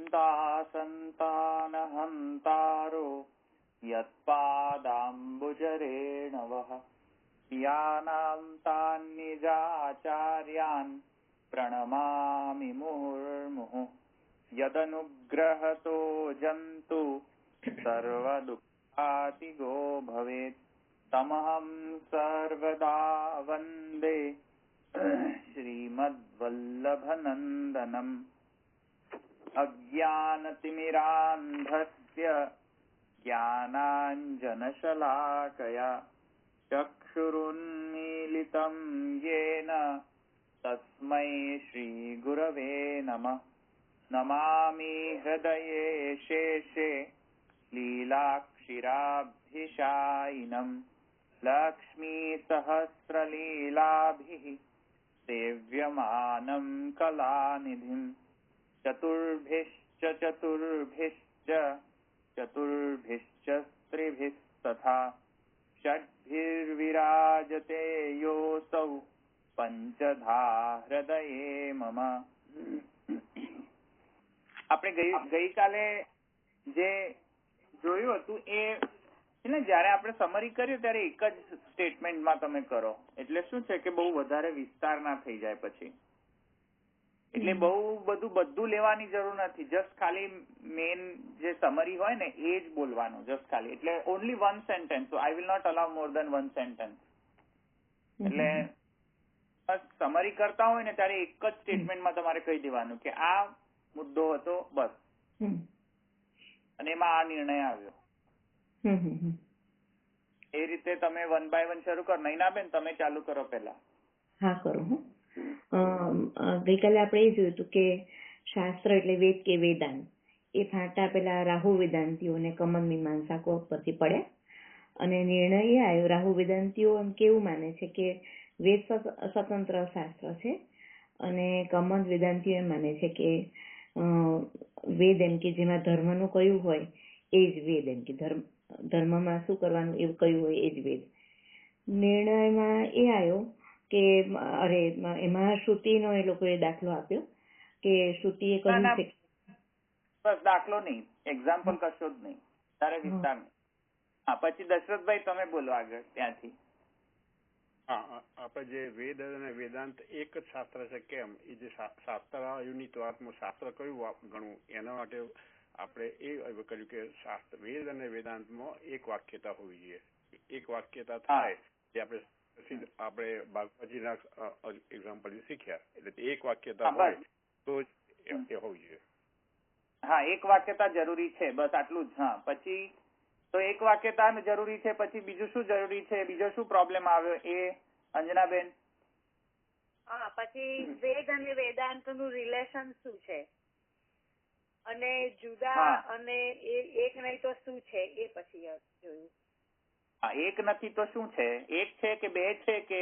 संतानहन्तारो यत्पादाम्बुजरेणवः यानां तान्निजाचार्यान् प्रणमामि मुहुर्मुहुः यदनुग्रहतो जन्तु सर्वदुःखातिगो भवेत् तमहं सर्वदा वन्दे श्रीमद्वल्लभनन्दनम् अज्ञानतिमिरान्धस्य ज्ञानाञ्जनशलाकया चक्षुरुन्मीलितं येन तस्मै श्रीगुरवे नमः। नमामि हृदये शेषे लीलाक्षिराब्धिशायिनं लक्ष्मीसहस्रलीलाभिः सेव्यमानं कलानिधिं चतुर्भिश्च स्त्रिभिस्तथा षड्भिर्विराजते योऽसौ पंचधा हृदये मम। આપણે ગઈકાલે જે જોયું હતું એ જયારે આપણે સમરી કર્યું ત્યારે એક જ સ્ટેટમેન્ટમાં તમે કરો એટલે શું છે કે બહુ વધારે વિસ્તાર ના થઈ જાય પછી, એટલે બહુ બધું લેવાની જરૂર નથી, જસ્ટ ખાલી મેઇન જે સમરી હોય ને એ જ બોલવાનું, જસ્ટ ખાલી, એટલે only one sentence, so I will not allow more than one sentence. એટલે સમરી કરતા હોય ને ત્યારે એક જ સ્ટેટમેન્ટમાં તમારે કહી દેવાનું કે આ મુદ્દો હતો બસ, અને એમાં આ નિર્ણય આવ્યો. એ રીતે તમે વન બાય વન શરૂ કરો. નૈનાબેન તમે ચાલુ કરો પેલા. હા કરું હું. ગઈકાલે આપણે એ જોયું હતું કે શાસ્ત્ર એટલે વેદ કે વેદાંત એ ફાંટા પેલા રાહુ વેદાંતિઓ કમન મીમાંસકો પરથી પડ્યા, અને નિર્ણય એ આવ્યો, રાહુ વેદાંતિઓ એમ કેવું માને છે કે વેદ સ્વતંત્ર શાસ્ત્ર છે, અને કમન વેદાંતિઓ એમ માને છે કે વેદ એમ કે જેમાં ધર્મનું કયું હોય એ જ વેદ, એમ કે ધર્મમાં શું કરવાનું એવું કયું હોય એ જ વેદ. નિર્ણયમાં એ આવ્યો કે એમાં શ્રુતિનો એ લોકોએ દાખલો આપ્યો કે શ્રુતિએ કહ્યું છે બસ દાખલો નહીં, એક્ઝામ્પલ કશો જ નહીં, તારે વિસ્તાર નહીં. હા, પછી દશરથભાઈ તમે બોલો આગળ ત્યાંથી. હા, આપણે જે વેદ અને વેદાંત એક જ શાસ્ત્ર છે કેમ, એ જે શાસ્ત્ર યુનિત્વાત્મક શાસ્ત્ર કયું ગણવું એના માટે આપણે એ કર્યું કે શાસ્ત્ર વેદ અને વેદાંતમાં એક વાક્યતા હોવી જોઈએ. એક વાક્યતા થાય જે આપણે ભાગવતજીના એક્ઝામ્પલ શીખ્યા, એટલે એક વાક્યતા હોય તો જ એ હોવું જોઈએ. હા, એક વાક્યતા જરૂરી છે, બસ આટલું જ. હા, પછી તો એક વાક્યતા જરૂરી છે, પછી બીજું શું જરૂરી છે, બીજો શું પ્રોબ્લેમ આવ્યો એ અંજનાબેન? હા, પછી વેદ અને વેદાંત નું રિલેશન શું છે, અને જુદા અને એક નહીં તો શું છે એ પછી જોયું. હા, એક નથી તો શું છે, એક છે કે બે છે કે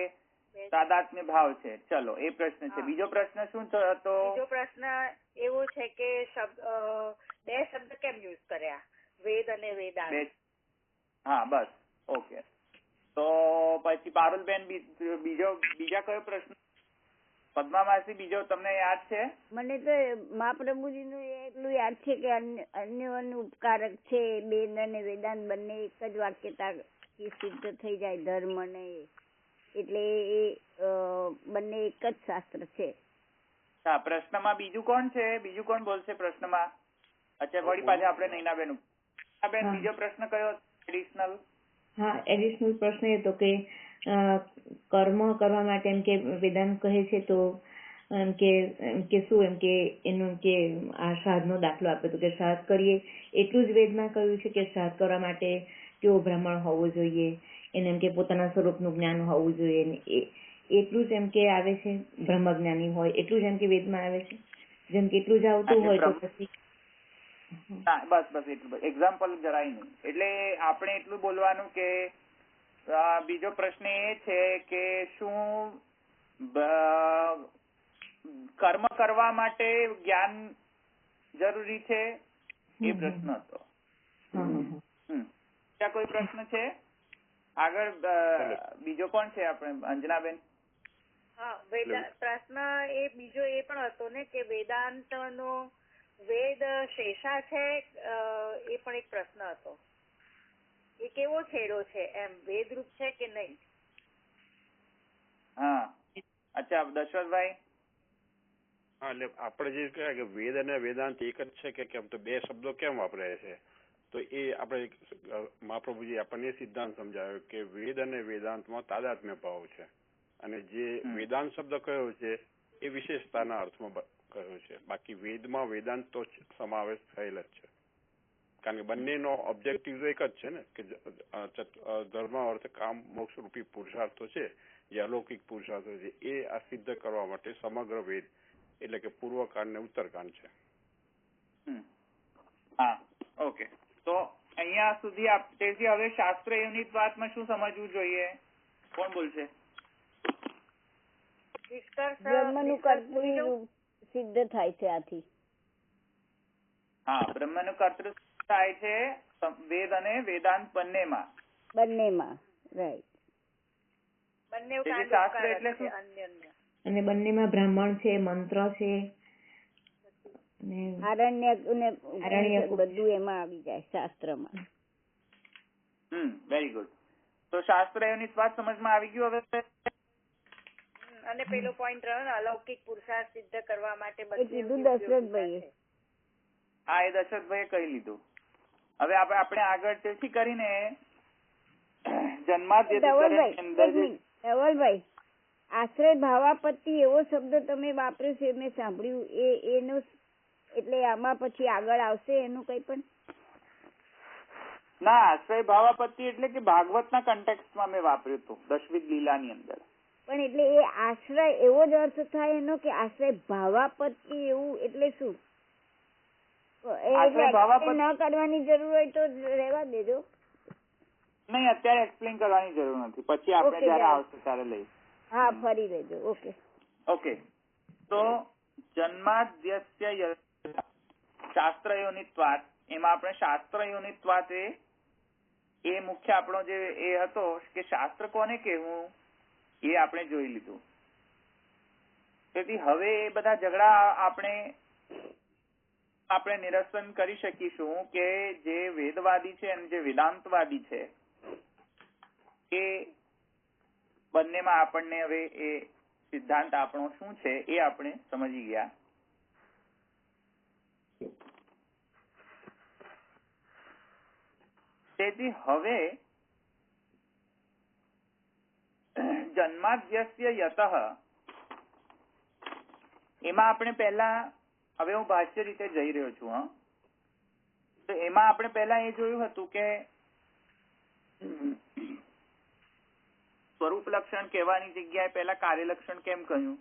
તાદાત્મ્ય ભાવ છે, ચલો એ પ્રશ્ન છે. બીજો પ્રશ્ન શું હતો? બીજો પ્રશ્ન એવો છે કે બે શબ્દ કેમ યુઝ કર્યા, વેદ અને વેદાંત? હા, બસ ઓકે. તો પછી પારુલબેન બીજા કયો પ્રશ્ન? પદ્મામાસી બીજો તમને યાદ છે? મને તો મહાપ્રભુજી નું એટલું યાદ છે કે અન્યનું ઉપકારક છે, વેદ અને વેદાંત બંને એક જ વાક્યતા સિદ્ધ થઈ જાય ધર્મ ને, એટલે એ બંને એક જ શાસ્ત્ર છે. હા, પ્રશ્નમાં બીજું કોણ છે? બીજું કોણ બોલશે પ્રશ્નમાં? અચ્છા, વળી પાછા આપણે નૈનાબેન. બીજો પ્રશ્ન કયો એડિશનલ? હા, એડિશનલ પ્રશ્ન એ હતો કે કર્મ કરવા માટે એમ કે વેદાંત કહે છે તો એમ કે શું એમ કે એનું કે આ શ્રાદ્ધનો દાખલો આપ્યો હતો કે શ્રાદ્ધ કરીએ એટલું જ વેદમાં કહ્યું છે કે શ્રાદ્ધ કરવા માટે કેવો બ્રાહ્મણ હોવો જોઈએ, એને એમ કે પોતાના સ્વરૂપનું જ્ઞાન હોવું જોઈએ, એટલું જ એમ કે આવે છે, બ્રહ્મજ્ઞાની હોય એટલું જ એમ કે વેદમાં આવે છે, જેમ કે એટલું જ આવતું હોય તો પછી બસ એટલું એક્ઝામ્પલ જરાય નહીં. એટલે આપણે એટલું બોલવાનું કે બીજો પ્રશ્ન એ છે કે શું કર્મ કરવા માટે જ્ઞાન જરૂરી છે, એ પ્રશ્ન હતો. ત્યાં કોઈ પ્રશ્ન છે આગળ? બીજો કોણ છે આપણે? અંજનાબેન. હા, પ્રશ્ન એ બીજો એ પણ હતો ને કે વેદાંત નો વેદ શેષા છે એ પણ એક પ્રશ્ન હતો. એ કેવો છેડો છે એમ, વેદરૂપ છે કે નહીં? હા, અચ્છા દશરથભાઈ. હા, એટલે આપણે જે કહેવાય કે વેદ અને વેદાંત એક જ છે કે કેમ, તો બે શબ્દો કેમ વાપરાય છે, તો એ આપણે મહાપ્રભુજી આપણને સિદ્ધાંત સમજાવ્યો કે વેદ અને વેદાંતમાં તાદાત્મ્ય ભાવ છે, અને જે વેદાંત શબ્દ કયો છે એ વિશેષતાના અર્થમાં કહ્યો છે. બાકી વેદમાં વેદાંત તો સમાવેશ થયેલ જ છે, કારણ કે બંનેનો ઓબ્જેક્ટિવ તો એક જ છે ને, કે ધર્મ અર્થ કામ મોક્ષ રૂપી પુરુષાર્થો છે, જે અલૌકિક પુરુષાર્થો છે, એ આ સિદ્ધ કરવા માટે સમગ્ર વેદ એટલે કે પૂર્વકાંડ ને ઉત્તરકાંડ છે. હા, ઓકે. તો અહીંયા સુધી તેથી હવે શાસ્ત્ર યુનિટ વાતમાં શું સમજવું જોઈએ? કોણ બોલશે? બ્રહ્મનું કર્તૃત્વ સિદ્ધ થાય છે આથી. હા, બ્રહ્મનું કર્તૃત્વ થાય છે વેદ અને વેદાંત બંનેમાં. રાઈટ. બંને શાસ્ત્ર એટલે શું? અને બંનેમાં બ્રાહ્મણ છે, મંત્ર છે, આરણ્ય બધું એમાં આવી જાય શાસ્ત્રમાં. Very good. તો શાસ્ત્ર એની વાત સમજમાં આવી ગયું હવે. અને પેલો પોઈન્ટ રહ્યો ને, અલૌકિક પુરુષાર્થ સિદ્ધ કરવા માટે કીધું દશરથભાઈએ. હા, એ દશરથભાઈએ કહી લીધું. હવે આપણે આગળ તેથી કરીને ધવલભાઈ, આશ્રય ભાવાપત્તિ એવો શબ્દ તમે વાપર્યો છે, મેં સાંભળ્યું, એનો એટલે આમાં પછી આગળ આવશે એનું કઈ પણ? ના, આશ્રય ભાવાપત્તિ એટલે કે ભાગવતના કન્ટેક્સ્ટમાં મેં વાપર્યું હતું, દશવિધ લીલાની અંદર. પણ એટલે એ આશ્રય એવો જ અર્થ થાય એનો, કે આશ્રય ભાવાપત્તિ એવું એટલે શું? ન કરવાની જરૂર હોય તો રહેવા દેજો. નહીં, અત્યારે એક્સપ્લેન કરવાની જરૂર નથી, પછી આપણે જયારે આવશે ત્યારે લઈશું. હા, ફરી લેજો. ઓકે. તો જન્માદ્યસ્ય શાસ્ત્ર યોનિત્વાત, એમાં આપણે શાસ્ત્ર યોનિત્વાત એ મુખ્ય આપણો જે એ હતો કે શાસ્ત્ર કોને કહેવું એ આપણે જોઈ લીધું. તેથી હવે એ બધા ઝઘડા આપણે નિરસન કરી શકીશું કે જે વેદવાદી છે અને જે વેદાંતવાદી છે એ બંનેમાં આપણને હવે એ સિદ્ધાંત આપણો શું છે એ આપણે સમજી ગયા. તેથી હવે જન્માદ્યસ્ય યતઃ એમાં આપણે પહેલા, હવે હું ભાષ્ય રીતે જઈ રહ્યો છું, તો એમાં આપણે પહેલા એ જોયું હતું કે સ્વરૂપ લક્ષણ કહેવાની જગ્યાએ પહેલા કાર્યલક્ષણ કેમ કહ્યું?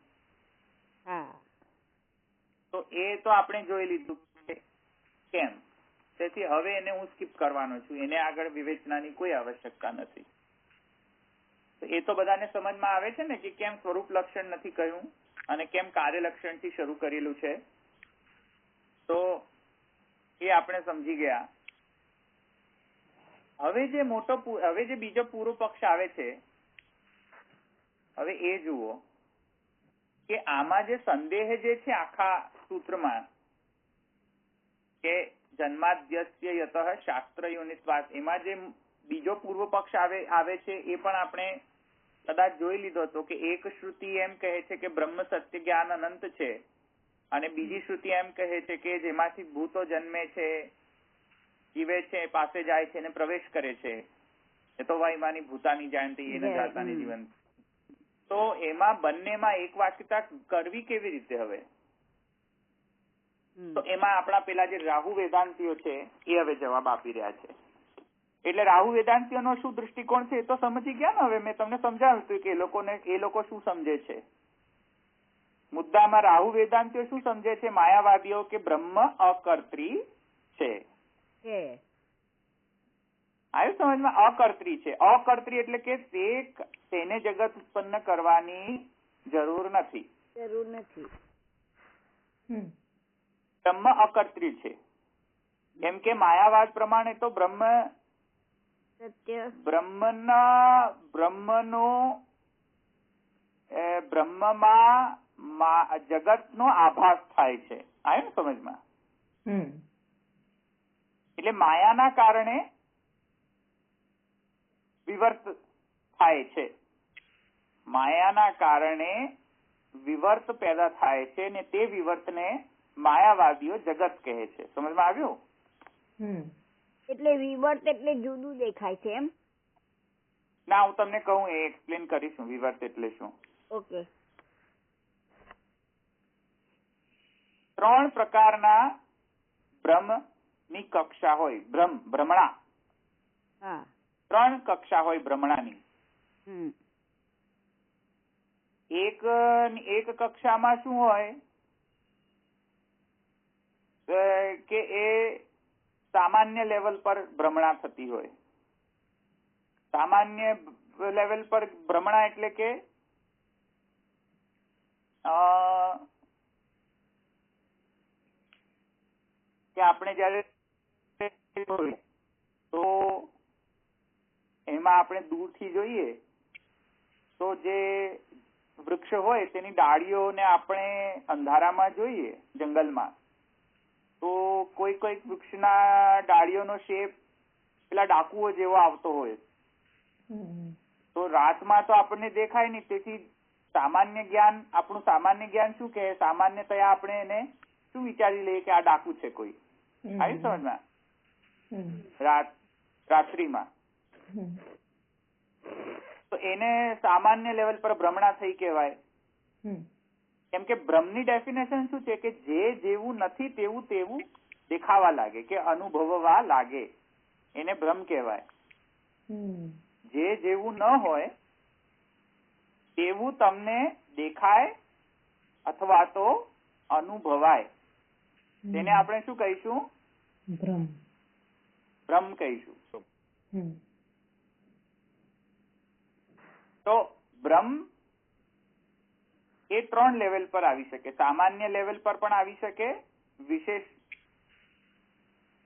તો એ તો આપણે જોઈ લીધું કેમ. તેથી હવે એને હું સ્કીપ કરવાનો છું, એને આગળ વિવેચનાની કોઈ આવશ્યકતા નથી. એ તો બધાને સમજમાં આવે છે ને કે કેમ સ્વરૂપ લક્ષણ નથી કહ્યું અને કેમ કાર્યલક્ષણ થી શરૂ કરેલું છે. તો એ આપણે સમજી ગયા. હવે જે બીજો પૂરો પક્ષ આવે છે, હવે એ જુઓ કે આમાં જે સંદેહ જે છે આખા સૂત્રમાં કે જન્માદ્યસ્ય યતઃ શાસ્ત્ર યોનિત્વાત, એમાં જે બીજો પૂર્વ પક્ષ આવે છે એ પણ આપણે કદાચ જોઈ લીધો હતો કે એક શ્રુતિ એમ કહે છે કે બ્રહ્મ સત્ય જ્ઞાન અનંત છે, અને બીજી શ્રુતિ એમ કહે છે કે જેમાંથી ભૂતો જન્મે છે, જીવે છે, પાસે જાય છે અને પ્રવેશ કરે છે, એ તો વાયમાની ભૂતાની જાણતી એને જાતાની જીવન. તો એમાં બંનેમાં એક વાક્યતા કરવી કેવી રીતે? હવે તો એમાં આપણા પેલા જે રાહુ વેદાંતિઓ છે એ હવે જવાબ આપી રહ્યા છે. એટલે રાહુ વેદાંતિઓનો શું દૃષ્ટિકોણ છે એ તો સમજી ગયા ને. હવે મેં તમને સમજાવ્યું હતું કે એ લોકો શું સમજે છે. મુદ્દામાં રાહુ વેદાંતિઓ શું સમજે છે? માયાવાદીઓ કે બ્રહ્મ અકર્ત્રી છે. આવ્યું સમજમાં? અકર્ત્રી છે. અકર્ત્રી એટલે કે તેને જગત ઉત્પન્ન કરવાની જરૂર નથી. બ્રહ્મ અકર્ત્રી છે. કેમ કે માયાવાદ પ્રમાણે તો બ્રહ્મમાં જગત નો આભાસ થાય છે. આવ્યું ને સમજમાં? એટલે માયાના કારણે વિવર્ત થાય છે. માયાના કારણે વિવર્ત પેદા થાય છે ને તે વિવર્તને માયાવાદીઓ જગત કહે છે. સમજમાં આવ્યું? એટલે વિવર્ત એટલે જુદું દેખાય છે એમ? ના, હું તમને કહું એ એક્સપ્લેન કરીશું વિવર્ત એટલે શું. ઓકે. 3 પ્રકારના બ્રહ્મની કક્ષા હોય. ભ્રમણા. હા. 3 કક્ષા હોય ભ્રમણાની. એક કક્ષામાં શું હોય કે એ સામાન્ય લેવલ પર ભ્રમણા થતી હોય. સામાન્ય લેવલ પર ભ્રમણા એટલે કે આપણે જયારે તો એમાં આપણે દૂરથી જોઈએ તો જે વૃક્ષ હોય તેની ડાળીઓને આપણે અંધારામાં જોઈએ જંગલમાં તો કોઈ વૃક્ષના ડાળીઓનો શેપ પેલા ડાકુઓ જેવો આવતો હોય તો રાતમાં તો આપણને દેખાય નહીં. તેથી આપણું સામાન્ય જ્ઞાન શું કહે? સામાન્યતયા આપણે એને શું વિચારી લઈએ કે આ ડાકુ છે કોઈ. આવી સમજમાં? રાત્રિમાં તો એને સામાન્ય લેવલ પર ભ્રમણા થઈ કહેવાય. કેમ કે ભ્રમની ડેફિનેશન શું છે કે જે જેવું નથી તેવું દેખાવા લાગે કે અનુભવવા લાગે એને ભ્રમ કહેવાય. જે જેવું ન હોય તેવું તમને દેખાય અથવા તો અનુભવાય તેને આપણે શું કહીશું? ભ્રમ કહીશું. તો ભ્રમ એ 3 લેવલ પર આવી શકે. સામાન્ય લેવલ પર પણ આવી શકે,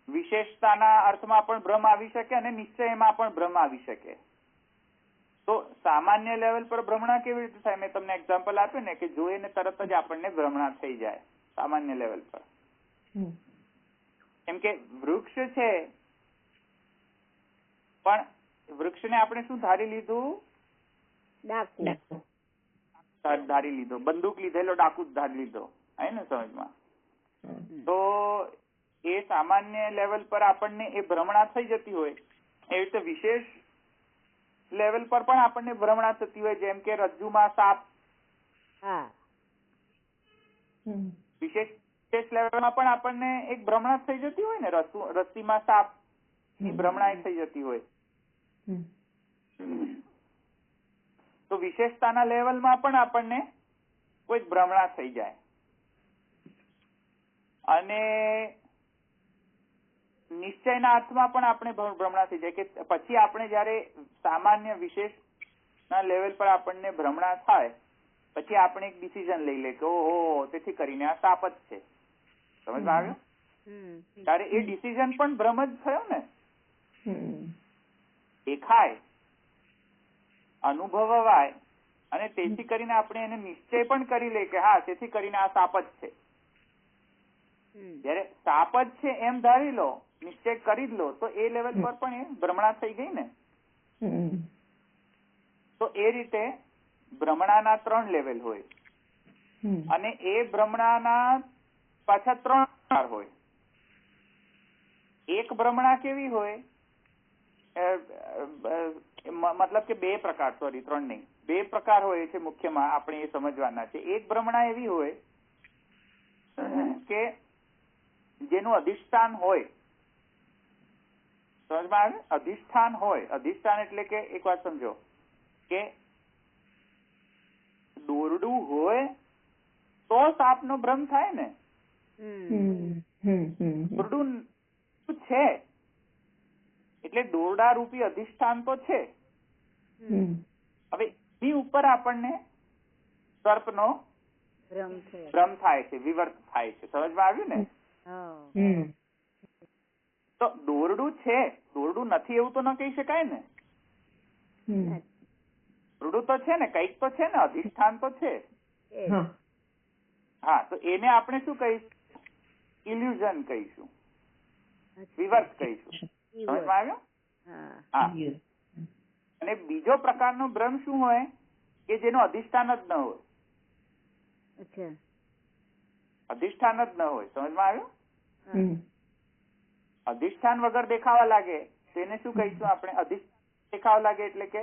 વિશેષતાના અર્થમાં પણ ભ્રમ આવી શકે અને નિશ્ચયમાં પણ ભ્રમ આવી શકે. તો સામાન્ય લેવલ પર ભ્રમણા કેવી રીતે થાય? મેં તમને એક્ઝામ્પલ આપ્યું ને કે જોઈને તરત જ આપણને ભ્રમણા થઈ જાય સામાન્ય લેવલ પર. કેમ કે વૃક્ષ છે પણ વૃક્ષને આપણે શું ધારી લીધું? ધારી લીધો. બંદૂક લીધેલો ડાકુ જ ધારી લીધો. હે ને સમજમાં? તો એ સામાન્ય લેવલ પર આપણને એ ભ્રમણા થઈ જતી હોય. એવી રીતે વિશેષ લેવલ પર પણ આપણને ભ્રમણા થતી હોય. જેમ કે રજ્જુમાં સાપ. વિશેષ લેવલમાં પણ આપણને એક ભ્રમણા થઈ જતી હોય ને. રસ્સીમાં સાપ ની ભ્રમણા થઈ જતી હોય. તો વિશેષતાના લેવલમાં પણ આપણને કોઈ ભ્રમણા થઈ જાય. અને નિશ્ચયના અર્થમાં પણ આપણે ભ્રમણા થઈ જાય કે પછી આપણે જયારે સામાન્ય વિશેષના લેવલ પર આપણને ભ્રમણા થાય પછી આપણે એક ડિસિઝન લઈ લે કે ઓહો તેથી કરીને આ સાપ જ છે. સમજમાં આવ્યું? ત્યારે એ ડિસિઝન પણ ભ્રમ જ થયો ને. દેખાય, અનુભવાય અને તેથી કરીને આપણે એને નિશ્ચય પણ કરી લે કે હા તેથી કરીને આ સાપ જ છે. જયારે સાપ જ છે એમ ધારી લો, નિશ્ચય કરી જ લો તો એ લેવલ પર પણ એ ભ્રમણા થઈ ગઈ ને. તો એ રીતે ભ્રમણાના 3 લેવલ હોય અને એ ભ્રમણાના પાછા 3 પ્રકાર હોય. એક ભ્રમણા કેવી હોય? મતલબ કે 2 પ્રકાર, સોરી 3 નહીં, 2 પ્રકાર હોય છે મુખ્યમાં આપણે એ સમજવાના છે. એક ભ્રમણા એવી હોય કે જેનું અધિષ્ઠાન હોય. સમજમાં આવે? અધિષ્ઠાન હોય. અધિષ્ઠાન એટલે કે એક વાત સમજો કે દોરડું હોય તો સાપનો ભ્રમ થાય ને. દોરડું છે એટલે દોરડા રૂપી અધિષ્ઠાન તો છે. હવે એની ઉપર આપણને સર્પનો ભ્રમ થાય છે, વિવર્ત થાય છે. સમજમાં આવ્યું ને? તો દોરડું છે, દોરડું નથી એવું તો ન કહી શકાય ને. દોરડું તો છે ને, કઈક તો છે ને, અધિષ્ઠાન તો છે. હા, તો એને આપણે શું કહીશું ઇલ્યુઝન કહીશું, વિવર્ત કહીશું. સમજમાં આવ્યું? હા. અને બીજો પ્રકારનો ભ્રમ શું હોય કે જેનો અધિષ્ઠાન જ ન હોય. અધિષ્ઠાન જ ન હોય. સમજમાં આવ્યું? અધિષ્ઠાન વગર દેખાવા લાગે તેને શું કહીશું આપણે? અધિષ્ઠાન દેખાવા લાગે એટલે કે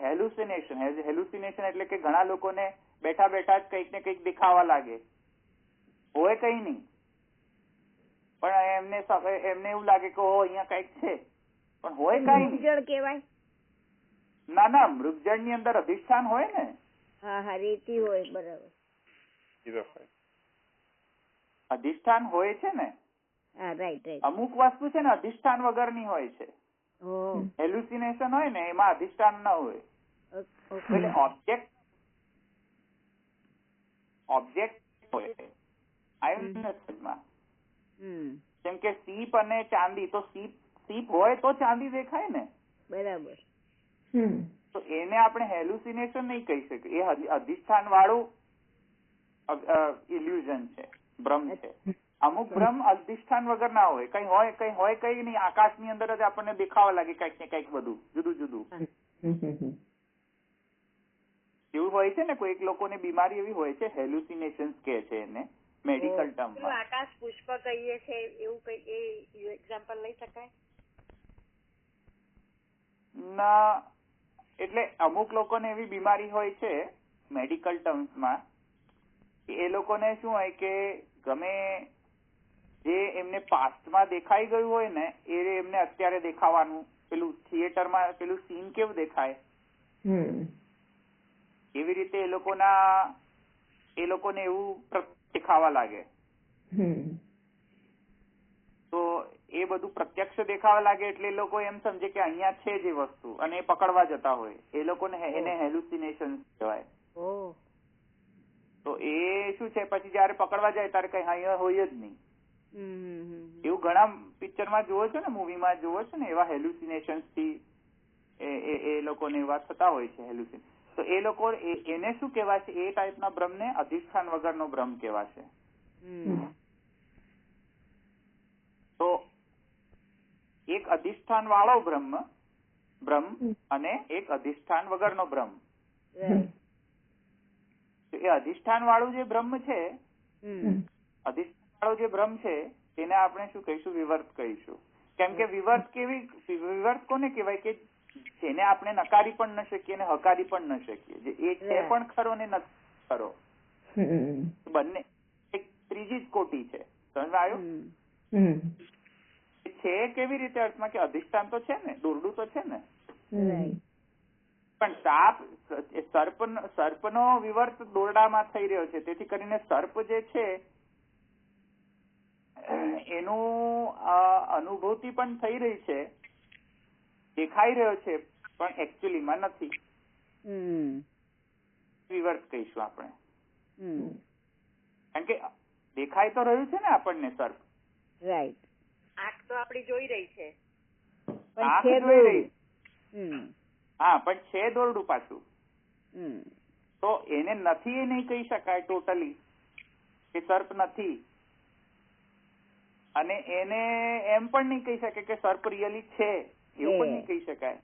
હેલુસિનેશન. હેલુસિનેશન એટલે કે ઘણા લોકોને બેઠા બેઠા જ કંઈક ને કંઈક દેખાવા લાગે, હોય કઈ નહીં, પણ એમને એવું લાગે કે અહીંયા કંઈક છે, પણ હોય કઈ નહીં. કેવાય? ના, મૃગજળ ની અંદર અધિષ્ઠાન હોય ને. હા, રેતી હોય. બરાબર. અધિષ્ઠાન હોય છે ને. રાઈટ. અમુક વસ્તુ છે ને અધિષ્ઠાન વગરની હોય છે. હેલ્યુસિનેશન હોય ને એમાં અધિષ્ઠાન ન હોય. એટલે ઓબ્જેક્ટ હોય. જેમ કે સીપ અને ચાંદી, તો સીપ હોય તો ચાંદી દેખાય ને. બરાબર. તો એને આપણે હેલ્યુસિનેશન નહીં કહી શકીએ. એ અધિષ્ઠાન વાળું ઇલ્યુઝન છે, ભ્રમ છે. અમુક ભ્રમ અધિષ્ઠાન વગર ના હોય, કઈ હોય કઈ નહીં, આકાશની અંદર જ આપણને દેખાવા લાગે કઈક ને કઈક બધું જુદું જુદું એવું હોય છે ને. કોઈક લોકોને બીમારી એવી હોય છે, હેલ્યુસિનેશન કહે છે એને મેડિકલ ટર્મમાં. આકાશ પુષ્પ કહીએ છે એવું કઈ એક્ઝામ્પલ લઈ શકાય? ના, એટલે અમુક લોકોને એવી બીમારી હોય છે મેડિકલ ટર્મ્સમાં, એ લોકોને શું હોય કે ગમે જે એમને પાસ્ટમાં દેખાઈ ગયું હોય ને એ એમને અત્યારે દેખાવાનું. પેલું થિયેટરમાં પેલું સીન કેવું દેખાય એવી રીતે એ લોકોને એવું દેખાવા લાગે. તો એ બધું પ્રત્યક્ષ દેખાવા લાગે એટલે એ લોકો એમ સમજે કે અહીંયા છે જે વસ્તુ, અને એ પકડવા જતા હોય. એ લોકોને એને હેલ્યુસિનેશન કહેવાય. તો એ શું છે, પછી જયારે પકડવા જાય ત્યારે કઈ અહીંયા હોય જ નહીં. એવું ઘણા પિક્ચરમાં જોવો છો ને, મૂવીમાં જોવો છો ને, એવા હેલ્યુસિનેશન થી એ લોકોને એવા થતા હોય છે હેલ્યુસિનેશન. તો એ લોકો એને શું કહેવાય છે? એ ટાઈપના ભ્રમને અધિષ્ઠાન વગરનો ભ્રમ કહેવાશે. તો એક અધિષ્ઠાન વાળો ભ્રમ અને એક અધિષ્ઠાન વગરનો ભ્રમ. એ અધિષ્ઠાન વાળું જે બ્રહ્મ છે, અધિષ્ઠાન વાળો જે ભ્રમ છે તેને આપણે શું કહીશું? વિવર્ત કહીશું. કેમ કે વિવર્ત કોને કહેવાય? કે જેને આપણે નકારી પણ ન શકીએ અને હકારી પણ ન શકીએ, જે એ છે પણ ખરો ને નથી ખરો, બંને એક ત્રીજી જ કોટી છે. સમજ આવ્યું? છે કેવી રીતે અર્થમાં કે અધિષ્ઠાન તો છે ને, દોરડું તો છે ને, પણ સર્પનો વિવર્ત દોરડામાં થઈ રહ્યો છે. તેથી કરીને સર્પ જે છે એનું અનુભૂતિ પણ થઈ રહી છે, દેખાઈ રહ્યો છે, પણ એકચ્યુઅલીમાં નથી. વિવર્ત કહીશું આપણે. કારણ કે દેખાઈ તો રહ્યું છે ને આપણને સર્પ. રાઈટ. આંખ તો આપડી જોઈ રહી છે. આંખ જોઈ રહી. હા, પણ છે દોરડું પાછું. તો એને નથી એ નહીં કહી શકાય ટોટલી કે સર્પ નથી, અને એને એમ પણ નહીં કહી શકે કે સર્પ રિયલી છે, એવું પણ નહીં કહી શકાય.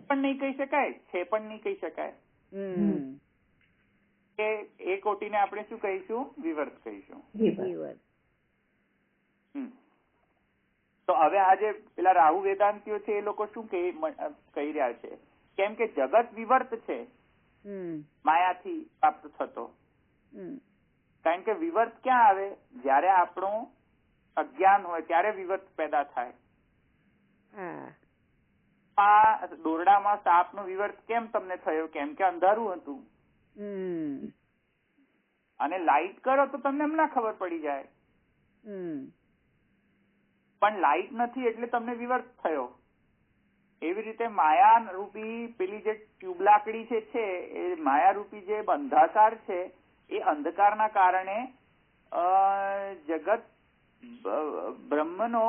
પણ નહીં કહી શકાય, છે પણ નહીં કહી શકાય. એ કોટીને આપણે શું કહીશું? વિવર્ત કહીશું. તો હવે આજે પેલા રાહુ વેદાંતિઓ છે એ લોકો શું કહી રહ્યા છે? કેમ કે જગત વિવર્ત છે, માયાથી પ્રાપ્ત થતો. કારણ કે વિવર્ત ક્યાં આવે? જયારે આપણું અજ્ઞાન હોય ત્યારે વિવર્ત પેદા થાય. દોરડામાં સાપનો વિવર્ત કેમ તમને થયો? કેમ કે અંધારું હતું, અને લાઈટ કરો તો તમને હમણાં ખબર પડી જાય. પણ લાઈટ નથી એટલે તમને વિવર્ત થયો. એવી રીતે માયા રૂપી પેલી જે ટ્યુબ લાકડી છે એ માયા રૂપી જે અંધકાર છે, એ અંધકારના કારણે જગત બ્રહ્મનો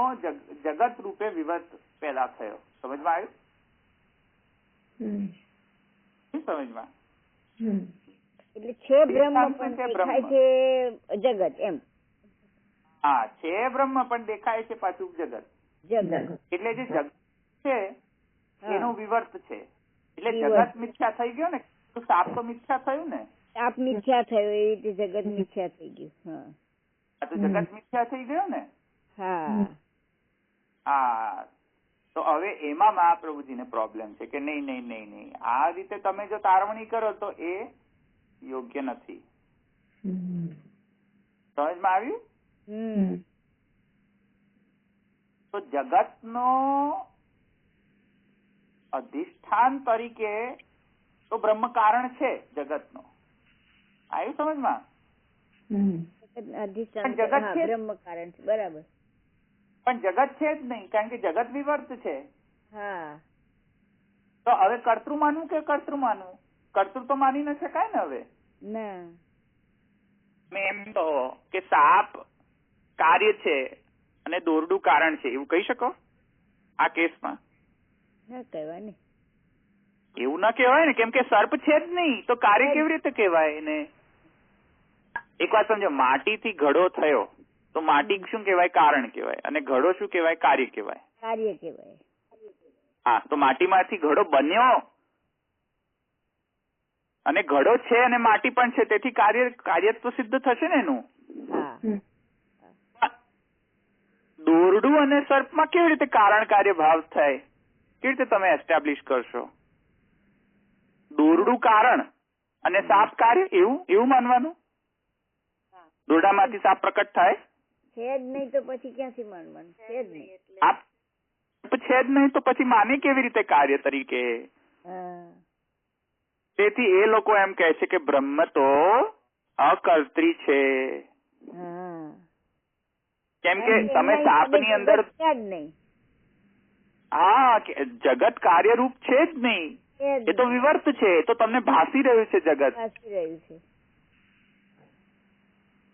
જગત રૂપે વિવર્ત પેદા થયો. સમજમાં આવ્યું? સમજમાં? એટલે છે બ્રહ્મ અધિષ્ઠાન પણ શું છે? દેખાય બ્રહ્મ. છે જગત એમ. હા, છે બ્રહ્મ પણ દેખાય છે પાછું જગત. જગત એટલે જે જગત છે હા. એનું વિવર્ત છે. એટલે વિવર્ત. જગત મિથ્યા થઈ ગયો ને, તો સાપ તો મિથ્યા થયું ને. આપ મિથ્યા થયો એ રીતે જગત મિથ્યા થઈ ગયું. હા આ તો જગત મિથ્યા થઈ ગયો ને. હા હા, તો હવે એમાં મહાપ્રભુજીને પ્રોબ્લેમ છે કે નહીં, આ રીતે તમે જો તારવણી કરો તો એ યોગ્ય નથી. સમજમાં આવ્યું? તો જગતનો અધિષ્ઠાન તરીકે તો બ્રહ્મ કારણ છે જગતનો. આવ્યું સમજમાં? અધિષ્ઠાન જગત હા, છે. બ્રહ્મ કારણ છે બરાબર. પણ જગત છે જ નહીં, કારણ કે જગત વિવર્ત છે. હા તો હવે કર્તૃ માનવું કે કર્તૃ માનવું? કર્તૃ તો માની ન શકાય ને. હવે ના મેં એમ કહો કે સાપ કાર્ય છે અને દોરડું કારણ છે, એવું કહી શકો આ કેસમાં? ના કહેવાય ને. એવું ના કહેવાય ને, કેમ કે સર્પ છે જ નહીં તો કાર્ય કેવી રીતે કહેવાય એને? એક વાત સમજો, માટીથી ઘડો થયો તો માટી શું કહેવાય? કારણ કહેવાય. અને ઘડો શું કહેવાય? કાર્ય કહેવાય. કાર્ય કહેવાય. હા, તો માટીમાંથી ઘડો બન્યો અને ઘડો છે અને માટી પણ છે, તેથી કાર્ય તો સિદ્ધ થશે ને એનું. હા દોરડું અને સર્પમાં કેવી રીતે કારણ કાર્ય ભાવ થાય? કેવી રીતે તમે એસ્ટાબ્લિશ કરશો? દોરડું કારણ અને સાપ કાર્ય, એવું માનવાનું? દોરડામાંથી સાપ પ્રકટ થાય છે જ નહીં તો પછી ક્યાંથી માનવાનું? છે જ નહીં. આપ છે જ નહીં તો પછી માને કેવી રીતે કાર્ય તરીકે? હા તેથી એ લોકો એમ કહે છે કે બ્રહ્મ તો અકર્તૃ છે. હા કેમ કે તમે સાપની અંદર, છે જ નહીં. હા, જગત કાર્યરૂપ છે જ નહીં, એ તો વિવર્ત છે. તો તમને ભાસી રહ્યું છે જગત, ભાસી રહ્યું છે.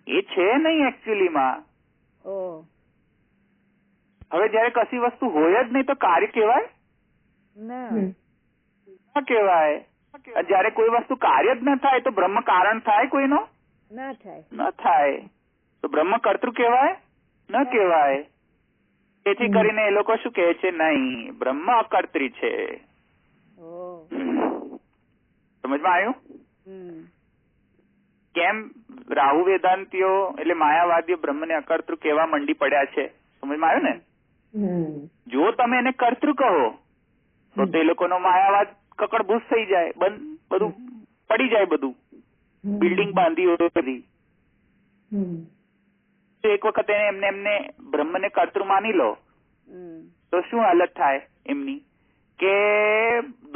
એ છે નહીં એકચ્યુઅલીમાં. ઓહ હવે જયારે કશી વસ્તુ હોય જ નહીં તો કાર્ય કહેવાય? ના ન કહેવાય. જયારે કોઈ વસ્તુ કાર્ય જ ન થાય તો બ્રહ્મ કારણ થાય કોઈનો? ના થાય. ન થાય. તો બ્રહ્મ કર્તૃ કહેવાય? ન કહેવાય. તેથી કરીને એ લોકો શું કહે છે? નહીં, બ્રહ્મ અકર્તૃ છે. ઓહ સમજમાં આવ્યું? હમ કેમ રાહુ વેદાંતિઓ એટલે માયાવાદીઓ બ્રહ્મને અકર્તૃ કહેવા મંડી પડ્યા છે? સમજમાં આવ્યું ને? જો તમે એને કર્તૃ કહો તો તે લોકોનો માયાવાદ કકડભૂસ થઈ જાય, બધું પડી જાય, બધું બિલ્ડિંગ બાંધી હોય બધી. તો એક વખત એમને બ્રહ્મને કર્તૃ માની લો તો શું હાલત થાય એમની? કે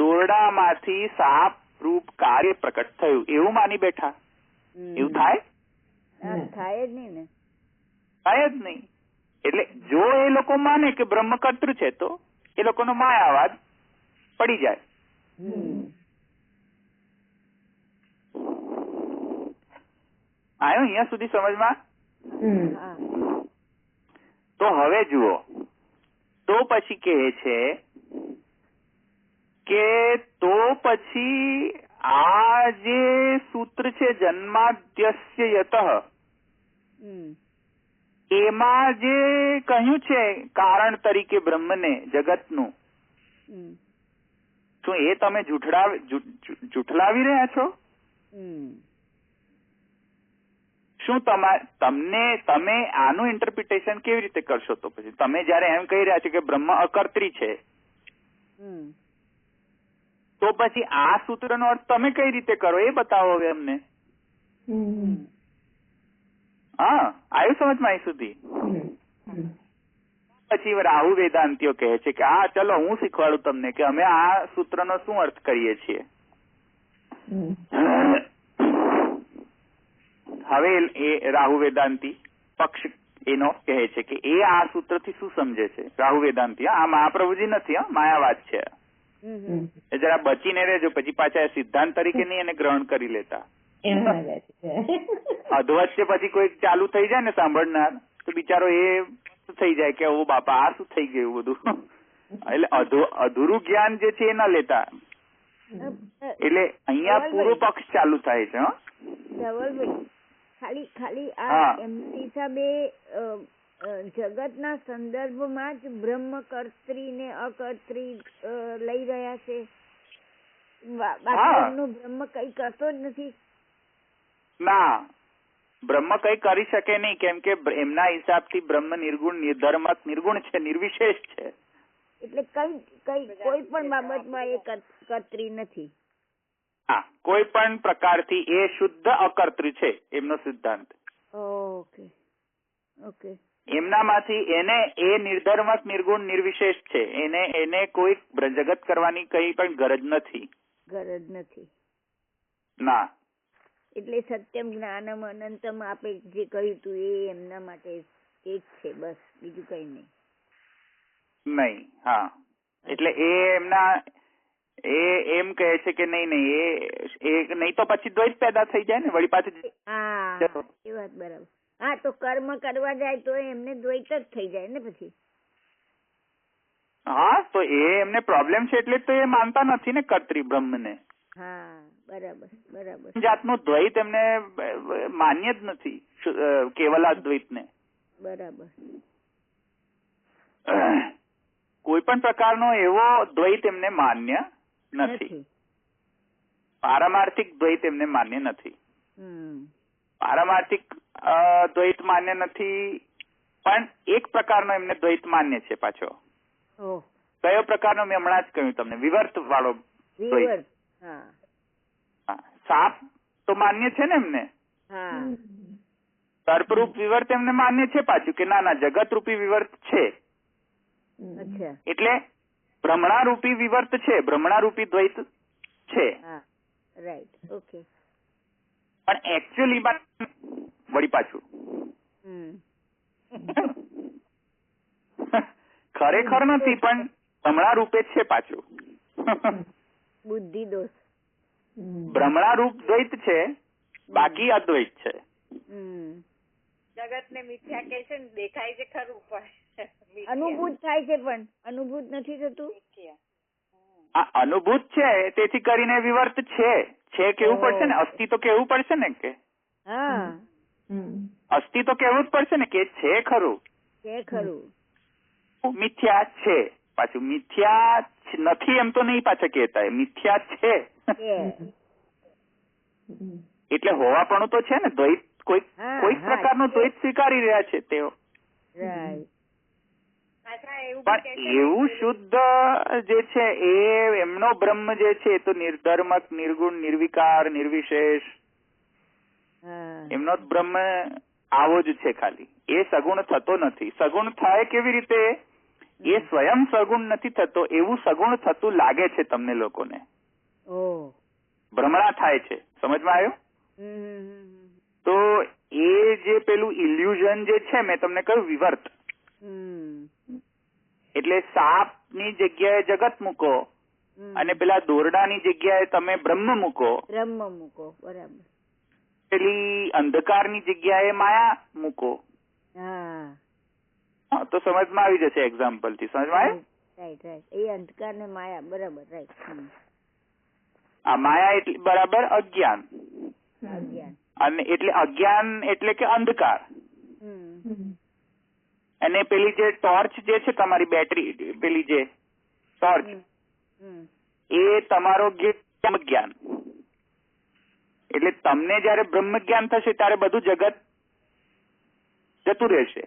દોરડામાંથી સાપ રૂપ કાર્ય પ્રકટ થયું એવું માની બેઠા. એવું થાય? થાય જ નહીં ને. થાય જ નહીં. એટલે જો એ લોકો માને કે બ્રહ્મ કર્તૃ છે તો એ લોકોનો માયાવાદ પડી જાય. આવ્યો અહીંયા સુધી સમજમાં? તો હવે જુઓ, તો પછી કહે છે કે તો પછી આ જે સૂત્ર છે જન્માદ્યસ્ય યતઃ, એમાં જે કહ્યું છે કારણ તરીકે બ્રહ્મને જગતનું, શું એ તમે જૂઠલાવી રહ્યા છો? શું તમે આનું ઇન્ટરપ્રિટેશન કેવી રીતે કરશો? તો પછી તમે જયારે એમ કહી રહ્યા છો કે બ્રહ્મ અકર્તૃ છે તો પછી આ સૂત્રનો અર્થ તમે કઈ રીતે કરો એ બતાવો હવે અમને. હા, આવ્યું સમજમાં અહીં સુધી? પછી રાહુ વેદાંતિઓ કહે છે કે હા ચલો હું શીખવાડું તમને કે અમે આ સૂત્રનો શું અર્થ કરીએ છીએ. હવે એ રાહુ વેદાંતિ પક્ષ એનો કહે છે કે એ આ સૂત્રથી શું સમજે છે. રાહુ વેદાંતિ, આ મહાપ્રભુજી નથી, માયાવાદ છે. એ જરા બચીને રહેજો, પછી પાછા સિદ્ધાંત તરીકે નહીં એને ગ્રહણ કરી લેતા. અધવચ્ચે પછી કોઈ ચાલુ થઈ જાય ને સાંભળનાર તો બિચારો એ થઈ જાય કે ઓ બાપા આ શું થઈ ગયું બધું. એટલે અધૂરું જ્ઞાન જે છે એ ના લેતા. એટલે અહીંયા પૂરો પક્ષ ચાલુ થાય છે. ધવલભાઈ ખાલી આ હા. એમના હિસાબે જગતના સંદર્ભમાં જ બ્રહ્મ કર્ત્રી ને અકર્ત્રી લઈ રહ્યા છે, બાકી એમનું બ્રહ્મ કઈ કરતો જ નથી. ના, બ્રહ્મ કઈ કરી શકે નહીં, કેમ કે એમના હિસાબથી બ્રહ્મ નિર્ગુણ, નિર્ધર્મક, નિર્ગુણ છે, નિર્વિશેષ છે. એટલે કઈ કોઈ પણ બાબતમાં એ કર્ત્રી નથી. હા, કોઈ પણ પ્રકારથી એ શુદ્ધ અકર્તૃ છે એમનો સિદ્ધાંત. Okay okay. એમનામાંથી એને એ નિર્ધર્મક, નિર્ગુણ, નિર્વિશેષ છે. એને કોઈ જગત કરવાની કઈ પણ ગરજ નથી. ના. એટલે સત્યમ જ્ઞાનમ અનંતમ આપણે જે કહ્યું હતું એ એમના માટે એક છે, બસ બીજું કઈ નહીં. હા, એટલે એ એમના એમ કહે છે કે નહીં એ નહીં તો પછી દ્વૈત પેદા થઈ જાય ને વળી પાછી. હા, એ વાત બરાબર. હા, તો કર્મ કરવા જાય તો એમને દ્વૈત જ થઈ જાય ને પછી. હા, તો એમને પ્રોબ્લેમ છે એટલે તો એ માનતા નથી ને કર્ત્રી બ્રહ્મને. હા, બરાબર. જાતનું દ્વૈત એમને માન્ય જ નથી, કેવલાદ્વૈત ને. બરાબર. કોઈ પણ પ્રકારનો એવો દ્વૈત એમને માન્ય નથી. પારમાર્થિક દ્વૈત એમને માન્ય નથી. પારમાર્થિક દ્વૈત માન્ય નથી, પણ એક પ્રકારનો એમને દ્વૈત માન્ય છે પાછો. કયો પ્રકારનો? મેં હમણાં જ કહ્યું તમને, વિવર્ત વાળો દ્વૈત. સાપ તો માન્ય છે ને એમને. સર્પરૂપ વિવર્ત એમને માન્ય છે પાછું, કે ના જગત રૂપી વિવર્ત છે. એટલે ભ્રમણા રૂપી વિવર્ત છે, ભ્રમણા રૂપી દ્વૈત છે. Right, okay. પણ એકચ્યુઅલી વળી પાછું ખરેખર નથી, પણ ભ્રમણા રૂપે છે પાછું. બુદ્ધિ દોષ. ભ્રમણા રૂપ દ્વૈત છે, બાકી અદ્વૈત છે. જગત ને મિથ્યા કે છે, દેખાય છે ખરું પણ અનુભૂત થાય છે, પણ અનુભૂત નથી થતું. આ અનુભૂત છે, તેથી કરીને વિવર્ત છે કેવું પડશે ને, અસ્થિ તો કેવું પડશે ને, કે અસ્થિ તો કેવું જ પડશે ને કે છે ખરું. મિથ્યા છે, પાછું મિથ્યા નથી એમ તો નહીં પાછા કહેતા, મિથ્યા છે એટલે હોવાપણું તો છે ને. દ્વૈત કોઈક પ્રકારનું દ્વૈત સ્વીકારી રહ્યા છે તેઓ. પણ એવું શુદ્ધ જે છે એ એમનો બ્રહ્મ જે છે તો નિર્ધર્મક, નિર્ગુણ, નિર્વિકાર, નિર્વિશેષ, એમનો બ્રહ્મ આવો જ છે. ખાલી એ સગુણ થતો નથી. સગુણ થાય કેવી રીતે? એ સ્વયં સગુણ નથી થતો, એવું સગુણ થતું લાગે છે તમને લોકોને. ભ્રમણા થાય છે. સમજમાં આવ્યું? તો એ જે પેલું ઇલ્યુઝન જે છે, મેં તમને કહ્યું વિવર્ત, એટલે સાપની જગ્યાએ જગત મૂકો અને પેલા દોરડાની જગ્યાએ તમે બ્રહ્મ મૂકો. બરાબર. પેલી અંધકારની જગ્યાએ માયા મૂકો. તો સમજમાં આવી જશે. એક્ઝામ્પલ થી સમજમાં આવે? રાઈટ. એ અંધકાર ને માયા, બરાબર. રાઈટ. આ માયા એટલે બરાબર અજ્ઞાન. અને એટલે અજ્ઞાન એટલે કે અંધકાર. અને પેલી જે ટોર્ચ જે છે તમારી બેટરી, પેલી જે ટોર્ચ, એ તમારો બ્રહ્મ જ્ઞાન. એટલે તમને જયારે બ્રહ્મ જ્ઞાન થશે ત્યારે બધું જગત જતું રહેશે.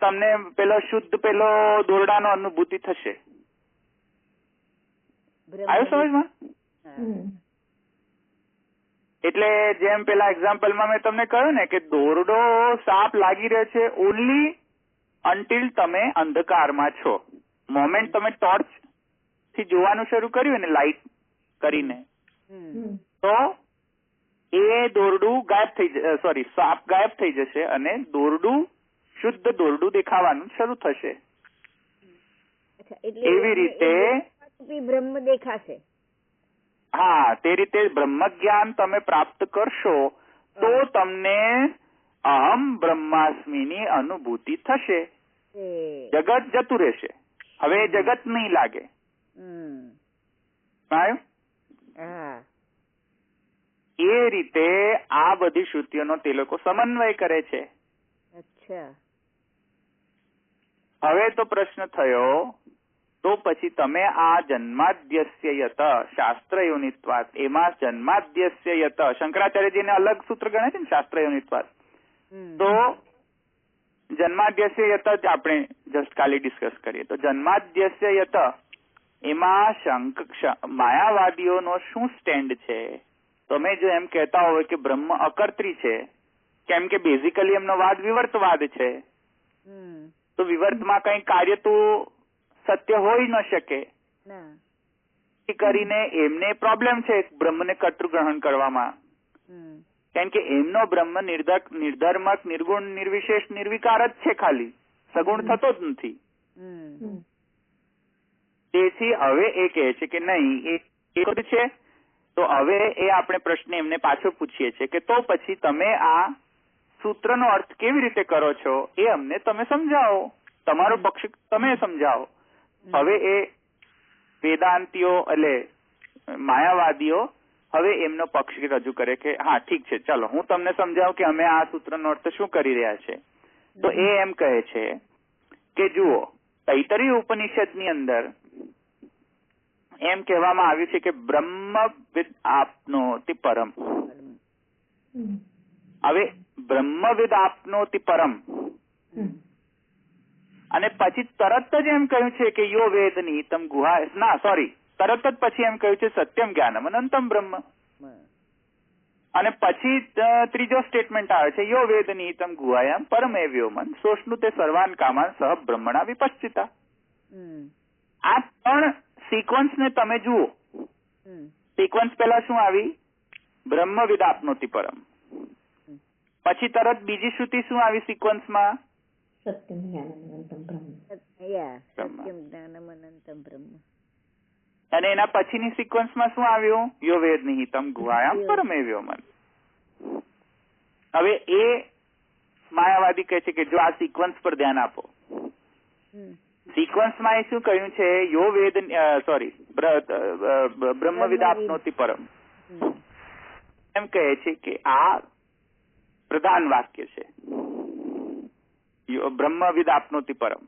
તમને પેલો શુદ્ધ પેલો દોરડાનો અનુભૂતિ થશે. આવ્યું સમજમાં? એટલે જેમ પેલા એક્ઝામ્પલમાં મેં તમને કહ્યું ને કે દોરડો સાપ લાગી રહે છે ઓનલી અન્ટિલ તમે અંધકારમાં છો. મોમેન્ટ તમે ટોર્ચ થી જોવાનું શરૂ કર્યું ને લાઇટ કરીને, તો એ દોરડું ગાયબ થઈ જશે, સોરી સાપ ગાયબ થઈ જશે અને દોરડું શુદ્ધ દોરડું દેખાવાનું શરૂ થશે. એવી રીતે બ્રહ્મ દેખાશે. હા, તે રીતે બ્રહ્મ જ્ઞાન તમે પ્રાપ્ત કરશો તો તમને અહમ બ્રહ્માસ્મિની અનુભૂતિ થશે. જગત જતું રહેશે. હવે જગત નહીં લાગે. એ રીતે આ બધી શ્રુતિઓનો તે લોકો સમન્વય કરે છે. અચ્છા. હવે તો પ્રશ્ન થયો, તો પછી તમે આ જન્માદ્યસ્ય યત શાસ્ત્ર યોનિત્વાત, એમાં જન્માદ્યસ્ય યત શંકરાચાર્યજીને અલગ સૂત્ર ગણે છે ને શાસ્ત્ર યોનિત્વાત, તો જન્માદ્યસ્ય યત જ આપણે જસ્ટ કાલે ડિસ્કસ કરીએ. તો જન્માદ્યસ્ય યત એમાં માયાવાદીઓનો શું સ્ટેન્ડ છે? તમે જો એમ કહેતા હોય કે બ્રહ્મ અકર્ત્રી છે, કેમ કે બેઝિકલી એમનો વાદ વિવર્તવાદ છે, તો વિવર્તમાં કઈ કાર્ય તો સત્ય હોઈ ન શકે. કરીને એમને પ્રોબ્લેમ છે બ્રહ્મને કર્તૃ ગ્રહણ કરવામાં, કેમ કે એમનો બ્રહ્મ નિર્ધર્મક, નિર્ગુણ, નિર્વિશેષ, નિર્વિકાર જ છે, ખાલી સગુણ થતો જ નથી. તેથી હવે એ કહે છે કે નહીં એ છે. તો હવે એ આપણે પ્રશ્ન એમને પાછો પૂછીએ છીએ કે તો પછી તમે આ સૂત્રનો અર્થ કેવી રીતે કરો છો એ અમને તમે સમજાવો, તમારો પક્ષ તમે સમજાવો. હવે એ વેદાંતિઓ એટલે માયાવાદીઓ હવે એમનો પક્ષ રજૂ કરે કે હા ઠીક છે, ચાલો હું તમને સમજાવું કે અમે આ સૂત્રનો અર્થ શું કરી રહ્યા છે. તો એ એમ કહે છે કે જુઓ, તૈત્તરીય ઉપનિષદની અંદર એમ કહેવામાં આવ્યું છે કે બ્રહ્મવિદ આપનોતિ પરમ. હવે બ્રહ્મવિદ આપનોતિ પરમ અને પછી તરત જ એમ કહ્યું છે કે યો વેદ નિહિતમ ગુહા, ના સોરી, તરત જ પછી એમ કહ્યું છે સત્યમ જ્ઞાનમ અનંતમ બ્રહ્મ. અને પછી ત્રીજો સ્ટેટમેન્ટ આવે છે યો વેદ નિહિતમ ગુહાયામ પરમેવ્યોમન સોષ્ણુતે સર્વાન કામાન સહ બ્રહ્મણા વિપશ્ચિતા. આ ત્રણ સિક્વન્સ ને તમે જુઓ. સિક્વન્સ પેલા શું આવી? બ્રહ્મવિદ આપનોતિ પરમ. પછી તરત બીજી શ્રુતિ શું આવી સિક્વન્સમાં? સત્યમ જ્ઞાનમ અનંતમ બ્રહ્મ. સત્યમ જ્ઞાનમ અનંતમ બ્રહ્મ. અને એના પછીની સિક્વન્સમાં શું આવ્યું? યો વેદ નિહિતમ ગુહાયામ પરમેવ્યોમન. હવે એ માયાવાદી કહે છે કે જો આ સિક્વન્સ પર ધ્યાન આપો, સિક્વન્સમાં એ શું કહ્યું છે? યો વેદ બ્રહ્મવિદ આપનોતિ પરમ એમ કહે છે કે આ પ્રધાન વાક્ય છે. બ્રહ્મવિદ આપનોતિ પરમ.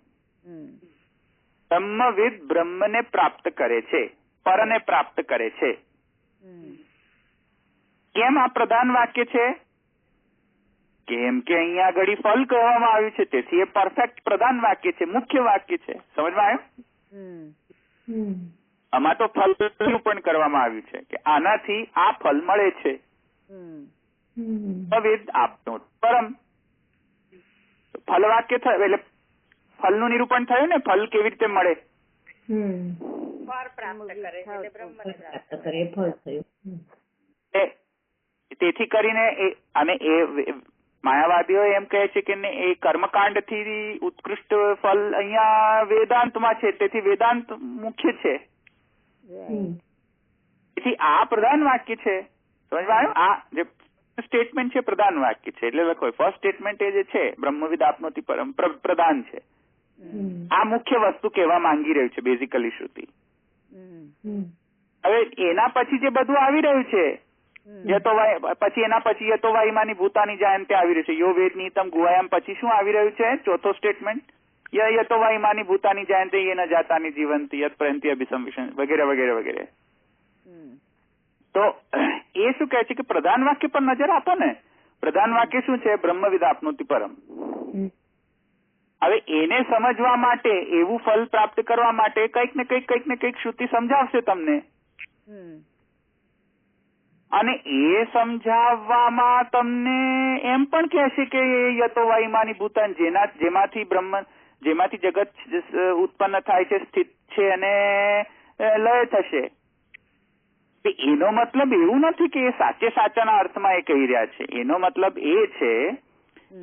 બ્રહ્મવિદ બ્રહ્મને પ્રાપ્ત કરે છે, પરને પ્રાપ્ત કરે છે. કેમ આ પ્રધાન વાક્ય છે? કેમ કે અહીંયા ઘડી ફલ કહેવામાં આવ્યું છે, તેથી એ પરફેક્ટ પ્રધાન વાક્ય છે, મુખ્ય વાક્ય છે. સમજમાં આવ્યું? આમાં તો ફલ પણ કરવામાં આવ્યું છે કે આનાથી આ ફલ મળે છે. બ્રહ્મવિદ આપનો પરમ ફલ વાક્ય થયું એટલે ફલનું નિરૂપણ થયું ને, ફલ કેવી રીતે મળે? તેથી કરીને અને એ માયાવાદીઓ એમ કહે છે કે એ કર્મકાંડ થી ઉત્કૃષ્ટ ફલ અહીંયા વેદાંતમાં છે, તેથી વેદાંત મુખ્ય છે. તેથી આ પ્રધાન વાક્ય છે. સમજમાં આવ્યું? આ જે સ્ટેટમેન્ટ છે પ્રધાન વાક્ય છે. એટલે લખો ફર્સ્ટ સ્ટેટમેન્ટ એ જે છે બ્રહ્મવિદ આપનોતિ પરમ પ્રધાન છે. આ મુખ્ય વસ્તુ કહેવા માંગી રહ્યું છે બેઝિકલી શ્રુતિ. હવે એના પછી જે બધું આવી રહ્યું છે પછી એના પછી યતોવાઈમાની ભૂતાની જાયંતે આવી રહ્યું છે. યો વેદ નિહિતમ ગુહાયામ પછી શું આવી રહ્યું છે? ચોથો સ્ટેટમેન્ટ યતોવાઈમાની ભૂતાની જાયંતે યેન જાતાની જીવંતી યત પ્રયંતિ અભિસંવિશન વગેરે વગેરે વગેરે. તો એ શું કહે છે કે પ્રધાન વાક્ય પર નજર આપો ને. પ્રધાન વાક્ય શું છે? બ્રહ્મવિદ આપનોતિ પરમ. હવે એને સમજવા માટે, એવું ફલ પ્રાપ્ત કરવા માટે કંઈક ને કંઈક શ્રુતિ સમજાવશે તમને. અને એ સમજાવવામાં તમને એમ પણ કહેશે કે યતોવાઈમાની ભૂતાન જેમાંથી જગત ઉત્પન્ન થાય છે, સ્થિત છે અને લય થશે. એનો મતલબ એવું નથી કે એ સાચાના અર્થમાં એ કહી રહ્યા છે. એનો મતલબ એ છે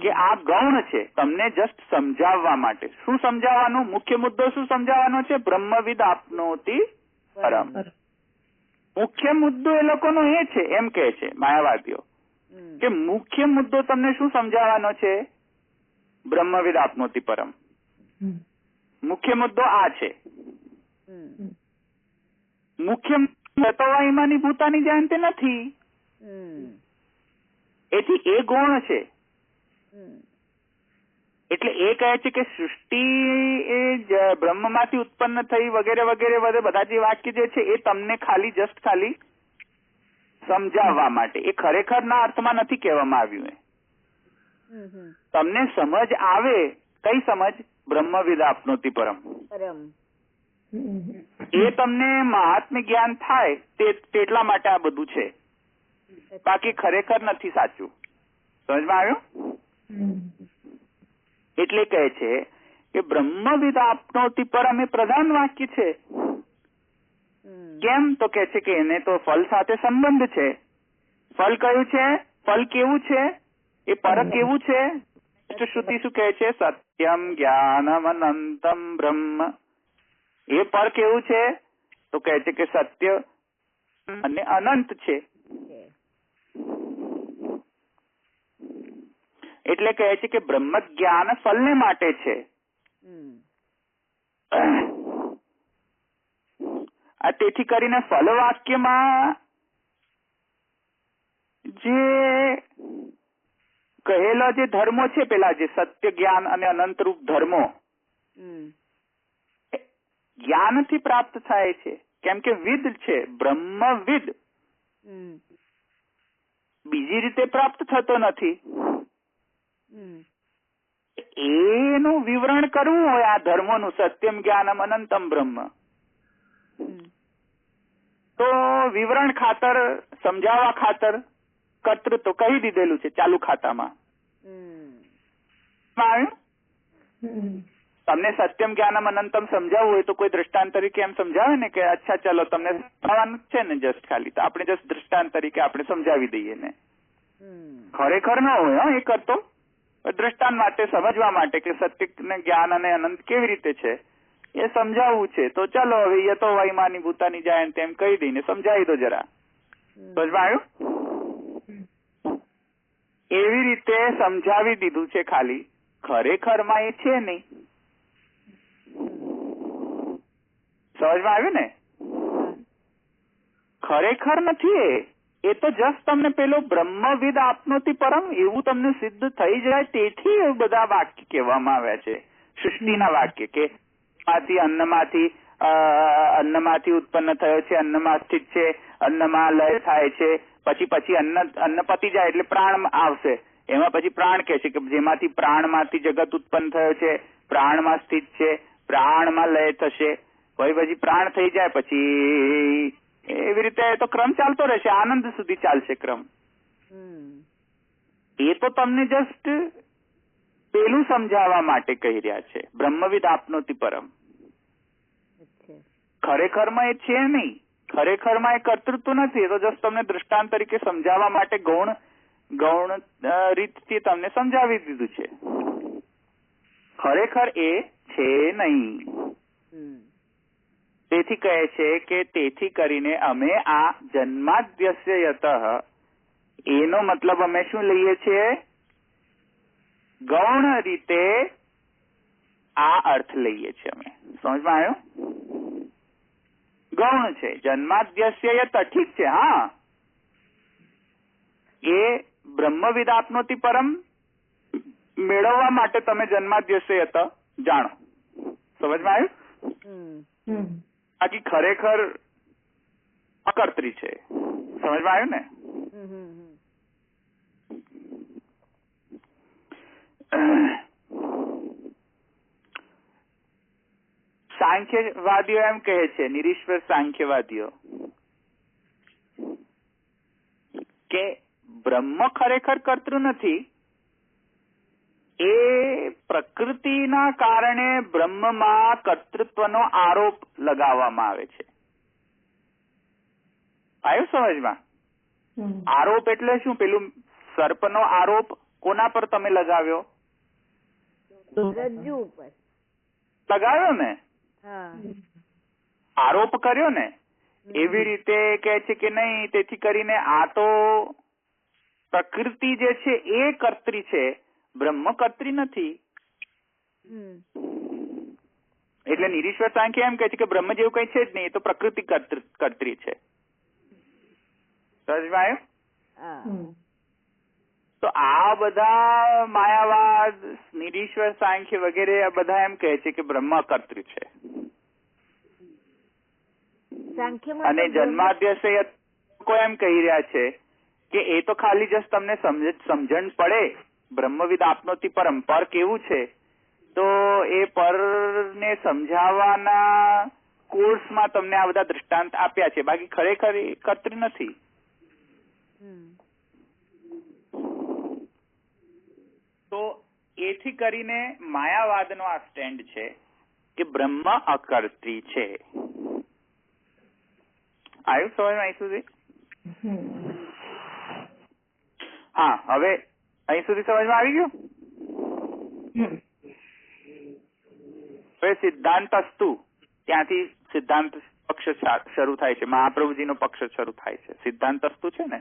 કે આ ગૌણ છે, તમને જસ્ટ સમજાવવા માટે. શું સમજાવવાનું? મુખ્ય મુદ્દો શું સમજાવવાનો છે? બ્રહ્મવિદ આપનોતિ પરમ. મુખ્ય મુદ્દો એ લોકોનો એ છે, એમ કહે છે માયાવાદીઓ કે મુખ્ય મુદ્દો તમને શું સમજાવવાનો છે? બ્રહ્મવિદ આપનોતિ પરમ. મુખ્ય મુદ્દો આ છે. મુખ્ય યતોવાઈમાની ભૂતાની જાણતે નથી. એથી એ ગુણ છે. હમ. એટલે એ કહે છે કે સૃષ્ટિ એ બ્રહ્મમાંથી ઉત્પન્ન થઈ વગેરે વગેરે બધા જે વાક્ય જે છે એ તમને ખાલી જસ્ટ ખાલી સમજાવવા માટે, એ ખરેખરના અર્થમાં નથી કહેવામાં આવ્યું. તમને સમજ આવે, કઈ સમજ? બ્રહ્મવિદ આપનોતિ પરમ. એ તમને મહાત્મ્ય જ્ઞાન થાય તેટલા માટે આ બધું છે, બાકી ખરેખર નથી સાચું. સમજમાં આવ્યું? એટલે કહે છે કે બ્રહ્મવિદ આપનોતિ પરમ એ પ્રધાન વાક્ય છે. કેમ? તો કહે છે કે એને તો ફલ સાથે સંબંધ છે. ફલ કયું છે? ફલ કેવું છે? એ પર કેવું છે? શ્રુતિ શું કહે છે? સત્યમ જ્ઞાનમ અનંતમ બ્રહ્મ. એ પર કેવું છે? તો કહે છે કે સત્ય અને અનંત છે. એટલે કહે છે કે બ્રહ્મ જ્ઞાન ફલને માટે છે. તેથી કરીને ફલ વાક્યમાં જે કહેલા જે ધર્મો છે, પેલા જે સત્ય જ્ઞાન અને અનંત રૂપ ધર્મો જ્ઞાનથી પ્રાપ્ત થાય છે. કેમ કે વિદ છે, બ્રહ્મવિદ બીજી રીતે પ્રાપ્ત થતો નથી. એનું વિવરણ કરવું હોય આ ધર્મોનું, સત્યમ જ્ઞાનમ અનંતમ બ્રહ્મ, તો વિવરણ ખાતર, સમજાવવા ખાતર કર્તૃત્વ કહી દીધેલું છે ચાલુ ખાતામાં. તમને સત્યમ જ્ઞાનમ અનંતમ સમજાવવું હોય તો કોઈ દ્રષ્ટાંત તરીકે એમ સમજાવે ને કે અચ્છા ચલો તમને સમજાવવાનું છે ને જસ્ટ ખાલી, તો આપણે જસ્ટ દ્રષ્ટાંત તરીકે આપણે સમજાવી દઈએ ને. ખરેખર ના હોય એ કરતો, દ્રષ્ટાંત માટે, સમજવા માટે કે સત્ય ને જ્ઞાન અને અનંત કેવી રીતે છે એ સમજાવવું છે. તો ચાલો હવે યતો વૈમાની ભૂતાની જાય તેમ કહી દઈને સમજાવી દો જરા. સમજમાં આવ્યું? એવી રીતે સમજાવી દીધું છે ખાલી, ખરેખરમાં એ છે નહીં. સમજમાં આવ્યું ને? ખરેખર નથી એ તો જસ્ટ તમને પેલો બ્રહ્મવિદ આપનોતિ પરમ એવું તમને સિદ્ધ થઈ જાય, તેથી એ બધા વાક્ય કહેવામાં આવ્યા છે, સૃષ્ટિના વાક્ય. કે અન્નમાંથી ઉત્પન્ન થયો છે, અન્નમાંથી જ છે, અન્નમાં લય થાય છે, પછી અન્ન પતી જાય એટલે પ્રાણ આવશે. એમાં પછી પ્રાણ કહે છે કે જેમાંથી પ્રાણમાંથી જગત ઉત્પન્ન થયો છે, પ્રાણમાં સ્થિત છે, પ્રાણમાં લય થશે, પછી પ્રાણ થઈ જાય, પછી એવી રીતે તો ક્રમ ચાલતો રહેશે, આનંદ સુધી ચાલશે ક્રમ. એ તો તમને જસ્ટ પેલું સમજાવવા માટે કહી રહ્યા છે, બ્રહ્મવિદ આપનોતિ પરમ. ખરેખરમાં એ છે નહીં, ખરેખરમાં એ કર્તૃત્વ નથી, એ તો જસ્ટ તમને દ્રષ્ટાંત તરીકે સમજાવવા માટે ગૌણ રીતથી તમને સમજાવી દીધું છે. ખરેખર એ છે નહીં. તેથી કહે છે કે તેથી કરીને અમે આ જન્માદ્યસ્ય યતઃ, એનો મતલબ અમે શું લઈએ છીએ? ગૌણ રીતે આ અર્થ લઈએ છીએ અમે. સમજમાં આવ્યો? ગૌણ છે. જન્માદ્યસ્ય યત ઠીક છે, હા, એ બ્રહ્મવિદ આપનોતિ પરમ મેળવવા માટે તમે જન્માદ્યસ્ય યત જાણો. સમજમાં આવ્યું? બાકી ખરેખર અકર્તરી છે. સમજમાં આવ્યું ને? સાંખ્યવાદીઓ એમ કહે છે, નિરીશ્વર સાંખ્યવાદીઓ, કે બ્રહ્મ ખરેખર કર્તૃ નથી, એ પ્રકૃતિના કારણે બ્રહ્મમાં કર્તૃત્વનો આરોપ લગાવવામાં આવે છે. આવ્યું સમજમાં? આરોપ એટલે શું? પેલું સર્પનો આરોપ કોના પર તમે લગાવ્યો? રજ્જુ ઉપર લગાવ્યો ને, આરોપ કર્યો ને. એવી રીતે કહે છે કે નહીં, તેથી કરીને આ તો પ્રકૃતિ જે છે એ કર્ત્રી છે, બ્રહ્મ કર્ત્રી નથી. એટલે નિરીશ્વર સાંખ્ય એમ કહે છે કે બ્રહ્મ જેવું કઈ છે જ નહીં, એ તો પ્રકૃતિ કર્ત્રી છે. સમજમાં આવ્યું? હા. તો આ બધા માયાવાદ, નિરીશ્વર સાંખ્ય વગેરે આ બધા એમ કહે છે કે બ્રહ્મ અકર્તૃ છે. સાંખ્યમાં અને જન્માદ્યશય લોકો એમ કહી રહ્યા છે કે એ તો ખાલી જસ્ટ તમને સમજણ પડે બ્રહ્મવિદ આપનોતિ પરમ, પર કેવું છે તો એ પરને સમજાવવાના કોર્સમાં તમને આ બધા દૃષ્ટાંત આપ્યા છે, બાકી ખરેખર એ કર્તૃ નથી. તો એથી કરીને માયાવાદનો આ સ્ટેન્ડ છે કે બ્રહ્મ અકર્તૃ છે. આવ્યું સમજમાં અહીં સુધી? હા, હવે અહીં સુધી સમજમાં આવી ગયું? હવે સિદ્ધાંતસ્તુ, ત્યાંથી સિદ્ધાંત પક્ષ શરૂ થાય છે, મહાપ્રભુજીનો પક્ષ શરૂ થાય છે. સિદ્ધાંતસ્તુ છે ને,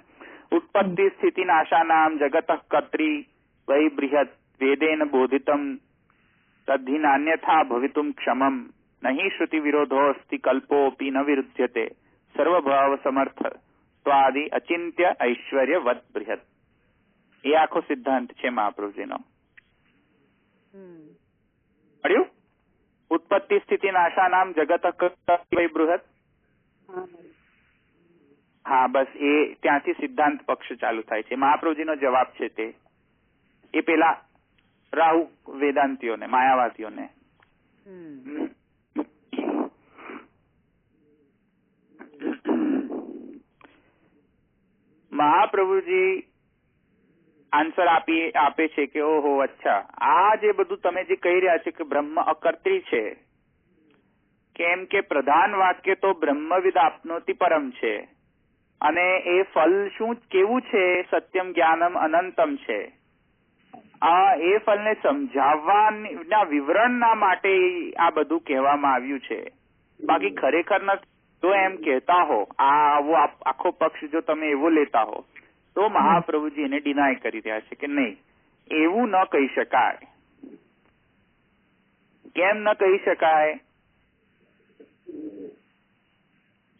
ઉત્પત્તિ સ્થિતિ નાશાનામ જગત કર્ત્રી વૈ બૃહદ વેદેન બોધિતમ તદ્ધિ નાન્યથા ભવિતુમ ક્ષમમ નહીં શ્રુતિ વિરોધો અસ્તિ કલ્પોપી ન વિરુધ્યતે સર્વભાવ સમર્થ સ્વાદિ અચિંત્ય ઐશ્વર્ય વદ બૃહદ. એ આખો સિદ્ધાંત છે મહાપ્રભુજીનો. મળ્યું? ઉત્પત્તિ સ્થિતિ નાશાનામ જગત વૈ બૃહદ. હા, બસ એ ત્યાંથી સિદ્ધાંત પક્ષ ચાલુ થાય છે. મહાપ્રભુજીનો જવાબ છે તે એ પેલા રાહુ વેદાંતિઓને, માયાવાદીઓને. મહાપ્રભુજી આન્સર આપે છે કે ઓહો અચ્છા, આ જે બધું તમે જે કહી રહ્યા છે કે બ્રહ્મ અકર્તૃ છે, કેમ કે પ્રધાન વાક્ય તો બ્રહ્મવિદ આપનોતિ પરમ છે, અને એ ફલ શું કેવું છે? સત્યમ જ્ઞાનમ અનંતમ છે. એ ફલને સમજાવવાના વિવરણના માટે આ બધું કહેવામાં આવ્યું છે, બાકી ખરેખર નથી. તો એમ કહેતા હો, આવો આખો પક્ષ જો તમે એવો લેતા હો તો મહાપ્રભુજી એને ડિનાય કરી રહ્યા છે કે નહીં, એવું ન કહી શકાય. કેમ ન કહી શકાય?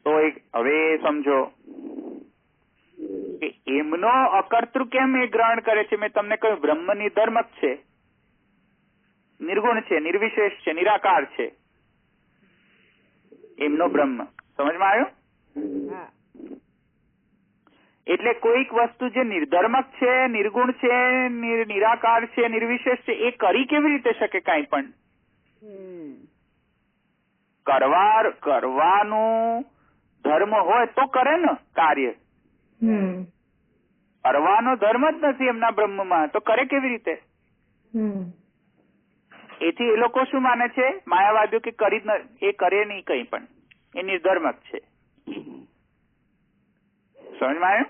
તો હવે સમજો કે એમનો અકર્તૃ કેમ એ ગ્રહણ કરે છે. મેં તમને કહ્યું બ્રહ્મ નિર્ધર્મક છે, નિર્ગુણ છે, નિર્વિશેષ છે, નિરાકાર છે એમનો બ્રહ્મ. સમજમાં આવ્યું? એટલે કોઈક વસ્તુ જે નિર્ધર્મક છે, નિર્ગુણ છે, નિરાકાર છે, નિર્વિશેષ છે, એ કરી કેવી રીતે શકે? કાંઈ પણ કરવાનું ધર્મ હોય તો કરે ને કાર્ય. કરવાનો ધર્મ જ નથી એમના બ્રહ્મમાં, તો કરે કેવી રીતે? એથી એ લોકો શું માને છે માયાવાદીઓ કે એ કરે નહીં કંઈ પણ, એ નિર્ધર્મક છે. સમજમાં આવ્યું?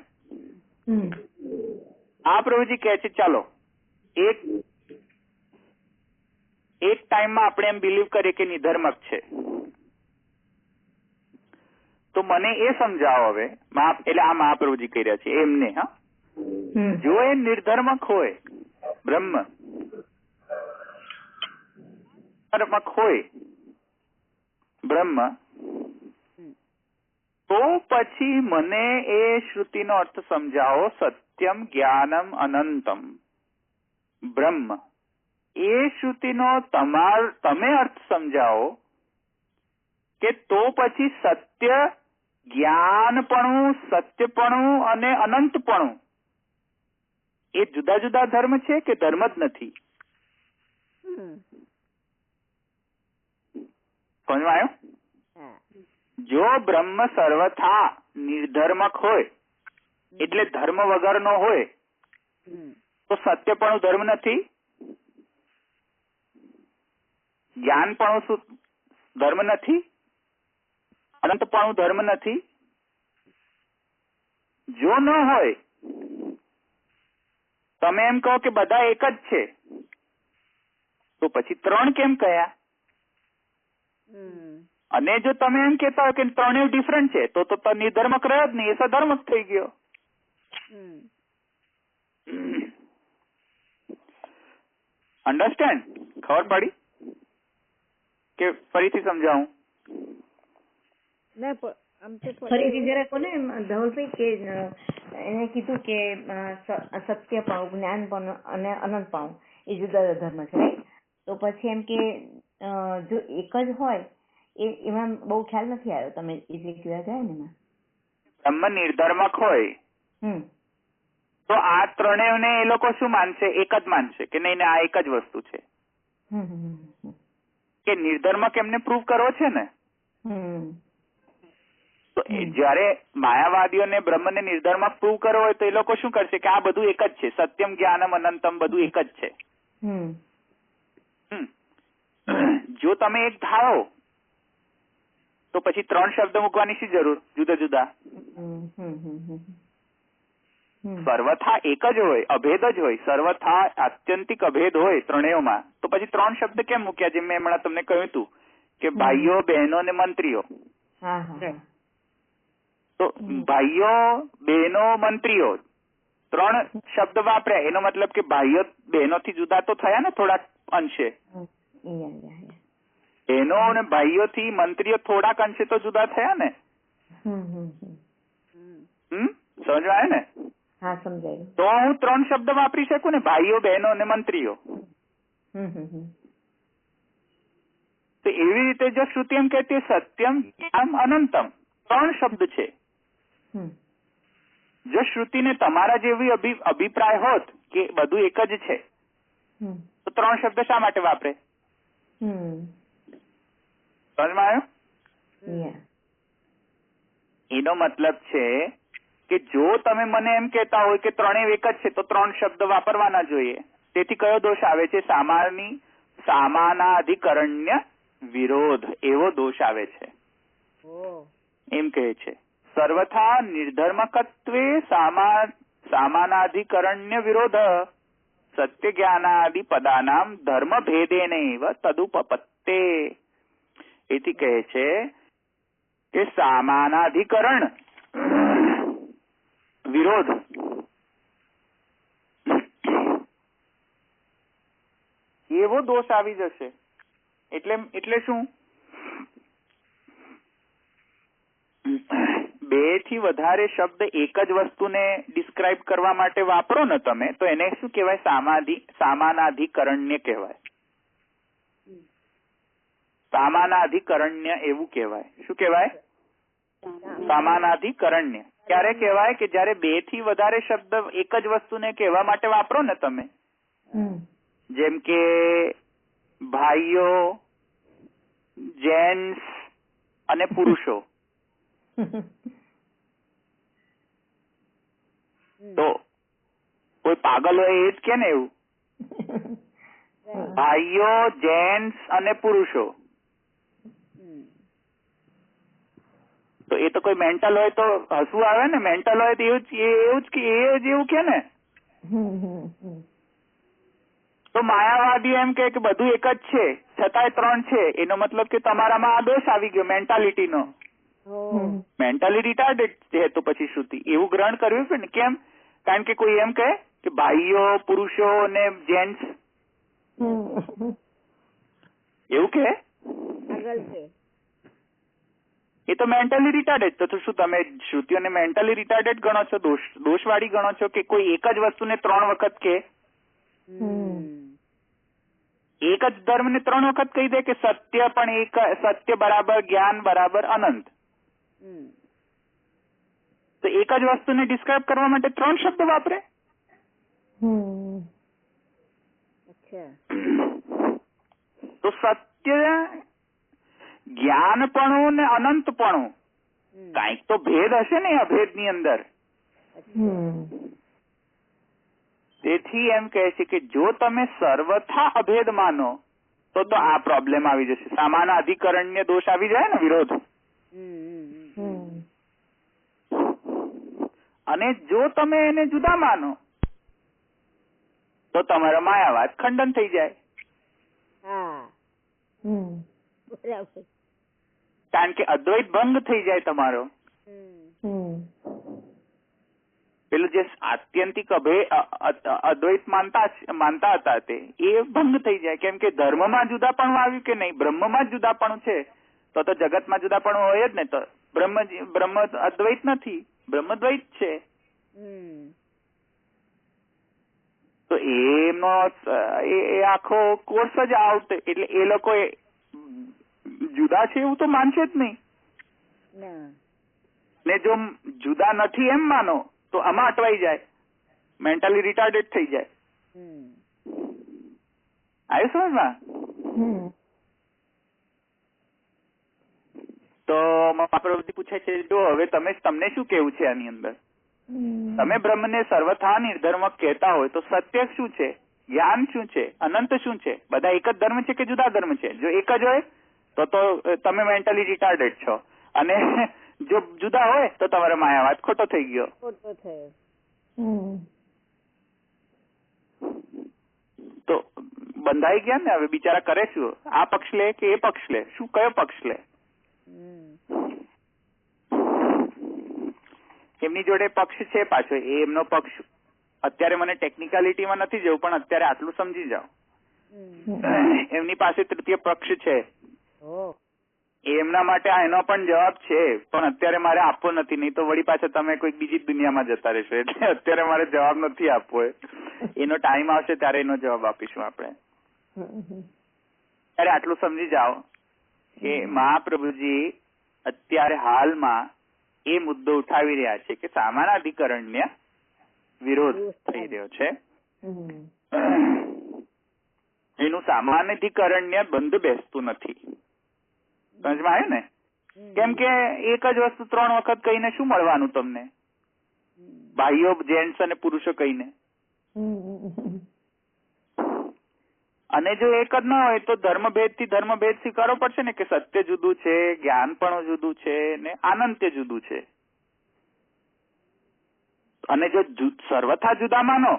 આ પ્રભુજી કહે છે ચાલો એક ટાઈમમાં આપણે એમ બિલીવ કરીએ કે નિર્ધર્મક છે, તો મને એ સમજાવો હવે. એટલે આ મહાપ્રભુજી કહી રહ્યા છે એમને, હા, જો એ નિર્ધર્મક હોય, બ્રહ્મ નિર્ધર્મક હોય બ્રહ્મ, તો પછી મને એ શ્રુતિનો અર્થ સમજાવો, સત્યમ જ્ઞાનમ અનંતમ બ્રહ્મ. એ શ્રુતિનો તમે અર્થ સમજાવો કે તો પછી સત્ય જ્ઞાનપણું, સત્યપણું અને અનંતપણું એ જુદા જુદા ધર્મ છે કે ધર્મ જ નથી? સમજમાં આવ્યું? જો બ્રહ્મ સર્વથા નિર્ધર્મક હોય એટલે ધર્મ વગરનો હોય તો સત્યપણું ધર્મ નથી, જ્ઞાનપણું શું ધર્મ નથી, અનંતપણું ધર્મ નથી? જો ન હોય, તમે એમ કહો કે બધા એક જ છે, તો પછી ત્રણ કેમ કયા? અને જો તમે એમ કહેતા હોય કે ત્રણેય ડિફરન્ટ છે, તો નિર્ધર્મક રહ્યો જ નહીં, એ સધર્મક થઈ ગયો. અન્ડરસ્ટેન્ડ? ખબર પડી કે ફરીથી સમજાવું? ફરીથી જરા કોને ધવલભાઈ કે એને કીધું કે સત્યપણું, જ્ઞાનપણું અને અનંતપણું એ જુદા જુદા ધર્મ છે, રાઈટ? તો પછી એમ કે જો એક જ હોય એમાં બહુ ખ્યાલ નથી આવ્યો, તમે જે કહેવા ગયા ને એમાં. બ્રહ્મ નિર્ધર્મક હોય તો આ ત્રણેયને એ લોકો શું માનશે? એક જ માનશે કે નહીં આ એક જ વસ્તુ છે. કે નિર્ધર્મક એમને પ્રૂવ કરવો છે ને. તો જયારે માયાવાદીઓને બ્રહ્મને નિર્ધર્મક પ્રૂવ કરવો હોય તો એ લોકો શું કરશે કે આ બધું એક જ છે, સત્યમ જ્ઞાનમ અનંતમ બધું એક જ છે. જો તમે એક ધારો તો પછી ત્રણ શબ્દ મૂકવાની શી જરૂર જુદા જુદા? સર્વથા એક જ હોય, અભેદ જ હોય, સર્વથા આત્યંતિક અભેદ હોય ત્રણેયમાં, તો પછી ત્રણ શબ્દ કેમ મૂક્યા? જેમ મેં હમણાં તમને કહ્યું હતું કે ભાઈઓ, બહેનો ને મંત્રીઓ. તો ભાઈઓ, બહેનો, મંત્રીઓ ત્રણ શબ્દ વાપર્યા, એનો મતલબ કે ભાઈઓ બહેનોથી જુદા તો થયા ને થોડાક અંશે. બહેનો અને ભાઈઓથી મંત્રીઓ થોડાક અંશે તો જુદા થયા ને. સમજવા આવે ને? હા, સમજાય. તો હું ત્રણ શબ્દ વાપરી શકું ને, ભાઈઓ, બહેનો અને મંત્રીઓ. તો એવી રીતે જો શ્રુતિ એમ કહેતી સત્યમ જ્ઞાનમ અનંતમ ત્રણ શબ્દ છે. જો શ્રુતિને તમારા જેવી અભિપ્રાય હોત કે બધું એક જ છે તો ત્રણ શબ્દ શા માટે વાપરે? સમજમાં આવ્યું? એનો મતલબ છે કે જો તમે મને એમ કહેતા હોય કે ત્રણેય એક જ છે તો ત્રણ શબ્દ વાપરવાના જોઈએ. તેથી કયો દોષ આવે છે? સામાનાધિકરણ્ય વિરોધ એવો દોષ આવે છે. એમ કહે છે સર્વથા નિર્ધર્મકત્વે સામાનાધિકરણ્ય વિરોધ સત્ય જ્ઞાનાદિ પદાનામ ધર્મ ભેદેનૈવ તદુપપત્તે. એથી કહે છે કે સામાનાધિકરણ વિરોધ એવો દોષ આવી જશે. એટલે શું? બે થી વધારે શબ્દ એક જ વસ્તુને ડિસ્ક્રાઇબ કરવા માટે વાપરો ને તમે, તો એને શું કહેવાય? સામાનાધિકરણ્ય કહેવાય. સામાનાધિકરણ્ય એવું કહેવાય. શું કહેવાય? સામાનાધિકરણ્ય. ક્યારે કહેવાય? કે જયારે બે થી વધારે શબ્દ એક જ વસ્તુને કહેવા માટે વાપરો ને તમે. જેમ કે ભાઈઓ, જેન્ટ્સ અને પુરુષો. તો કોઈ પાગલ હોય એ જ કે ને એવું? ભાઈઓ, જેન્ટ્સ અને પુરુષો. તો એ તો કોઈ મેન્ટલ હોય તો હસવું આવે ને. મેન્ટલ હોય તો એવું કે ને. તો માયાવાદી એમ કે બધું એક જ છે છતાંય ત્રણ છે, એનો મતલબ કે તમારામાં આ દોષ આવી ગયો મેન્ટાલિટીનો. મેન્ટલી રિટાર્ડેડ છે. તો પછી શ્રુતિ એવું ગ્રહણ કર્યું છે ને. કેમ? કારણ કે કોઈ એમ કહે કે ભાઈઓ, પુરુષો ને જેન્ટ્સ એવું કે એ તો મેન્ટલી રિટાર્ડેડ. તો શું તમે શ્રુતિઓને મેન્ટલી રિટાર્ડેડ ગણો છો? દોષવાળી ગણો છો કે કોઈ એક જ વસ્તુને ત્રણ વખત કે એક જ ધર્મને ત્રણ વખત કહી દે કે સત્ય પણ એક, સત્ય બરાબર જ્ઞાન બરાબર અનંત. તો એક જ વસ્તુને ડિસ્ક્રાઇબ કરવા માટે ત્રણ શબ્દ વાપરે. તો સત્ય, જ્ઞાનપણું ને અનંતપણું કાંઈક તો ભેદ હશે ને અભેદ ની અંદર. તેથી એમ કહે છે કે જો તમે સર્વથા અભેદ માનો તો આ પ્રોબ્લેમ આવી જશે. સામાન્ય અધિકરણ્ય દોષ આવી જાય ને, વિરોધ. અને જો તમે એને જુદા માનો તો તમારો માયાવાદ ખંડન થઈ જાય. કારણ કે અદ્વૈત ભંગ થઈ જાય તમારો. પેલું જે આત્યંતિક અદ્વૈત માનતા હતા તે એ ભંગ થઈ જાય. કેમ કે ધર્મમાં જુદાપણું આવ્યું કે નહીં, બ્રહ્મમાં જ જુદાપણું છે તો જગતમાં જુદાપણું હોય જ ને. તો બ્રહ્મ અદ્વૈત નથી, બ્રહ્મ દ્વૈત છે. તો એમનો એ આખો કોર્સ જ આઉટ, એટલે એ લોકો જુદા છે એવું તો માનશે જ નહીં ને. જો જુદા નથી એમ માનો તો આમાં અટવાઈ જાય, મેન્ટલી રિટાર્ડેડ થઈ જાય. આવ્યું સમજમાં? તો પ્રવૃત્તિ પૂછે છે, જો હવે તમને શું કેવું છે આની અંદર? તમે બ્રહ્મને સર્વથા નિર્ધર્મક કહેતા હોય તો સત્ય શું છે, જ્ઞાન શું છે, અનંત શું છે? બધા એક જ ધર્મ છે કે જુદા ધર્મ છે? જો એક જ હોય તો તમે મેન્ટલી રિટાર્ડેડ છો, અને જો જુદા હોય તો તમારો માયાવાદ ખોટો થઈ ગયો. તો બંધાઈ ગયા ને. હવે બિચારા કરે શું? આ પક્ષ લે કે એ પક્ષ લે? શું કયો પક્ષ લે? એમની જોડે પક્ષ છે પાછો, એ એમનો પક્ષ. અત્યારે મને ટેકનિકાલિટીમાં નથી જવું, પણ અત્યારે આટલું સમજી જાઓ. એમની પાસે તૃતીય પક્ષ છે, એમના માટે એનો પણ જવાબ છે, પણ અત્યારે મારે આપવો નથી, નહીં તો વળી પાછા તમે કોઈક બીજી દુનિયામાં જતા રહેશો. એટલે અત્યારે મારે જવાબ નથી આપવો. એનો ટાઈમ આવશે ત્યારે એનો જવાબ આપીશું આપણે. ત્યારે આટલું સમજી જાઓ કે મહાપ્રભુજી અત્યારે હાલમાં એ મુદ્દો ઉઠાવી રહ્યા છે કે સામાનાધિકરણને વિરોધ થઈ રહ્યો છે. એનું સામાનાધિકરણને બંધ બેસતું નથી. સમજમાં આવ્યું ને? કેમ કે એક જ વસ્તુ 3 વખત કહીને શું મળવાનું તમને? ભાઈઓ, જેન્ટ્સ અને પુરુષો કહીને. અને જો એક જ ના હોય તો ધર્મભેદ થી ધર્મભેદ સ્વીકારવો પડશે ને, કે સત્ય જુદું છે, જ્ઞાન પણ જુદું છે ને અનંત્ય જુદું છે. અને જો સર્વથા જુદા માનો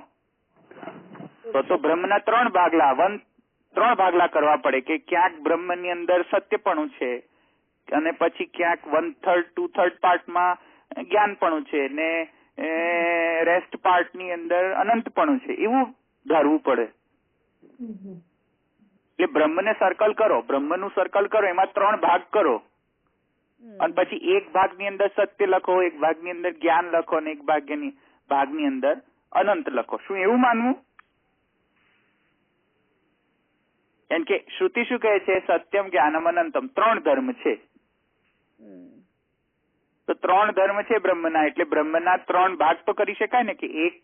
તો બ્રહ્મના 3 ભાગલા કરવા પડે, કે ક્યાંક બ્રહ્મની અંદર સત્યપણું છે, અને પછી ક્યાંક 1/3 2/3 પાર્ટમાં જ્ઞાનપણું છે, ને રેસ્ટ પાર્ટની અંદર અનંતપણું છે. એવું ધારવું પડે. એટલે બ્રહ્મને સર્કલ કરો, બ્રહ્મનું સર્કલ કરો, એમાં 3 ભાગ કરો, અને પછી એક ભાગની અંદર સત્ય લખો, એક ભાગની અંદર જ્ઞાન લખો, અને એક ભાગની અંદર અનંત લખો. શું એવું માનવું? કેમ કે શ્રુતિ શું કહે છે? સત્યમ, જ્ઞાનમ, અનંતમ. 3 ધર્મ છે. તો 3 ધર્મ છે બ્રહ્મના, એટલે બ્રહ્મના 3 ભાગ તો કરી શકાય ને, કે એક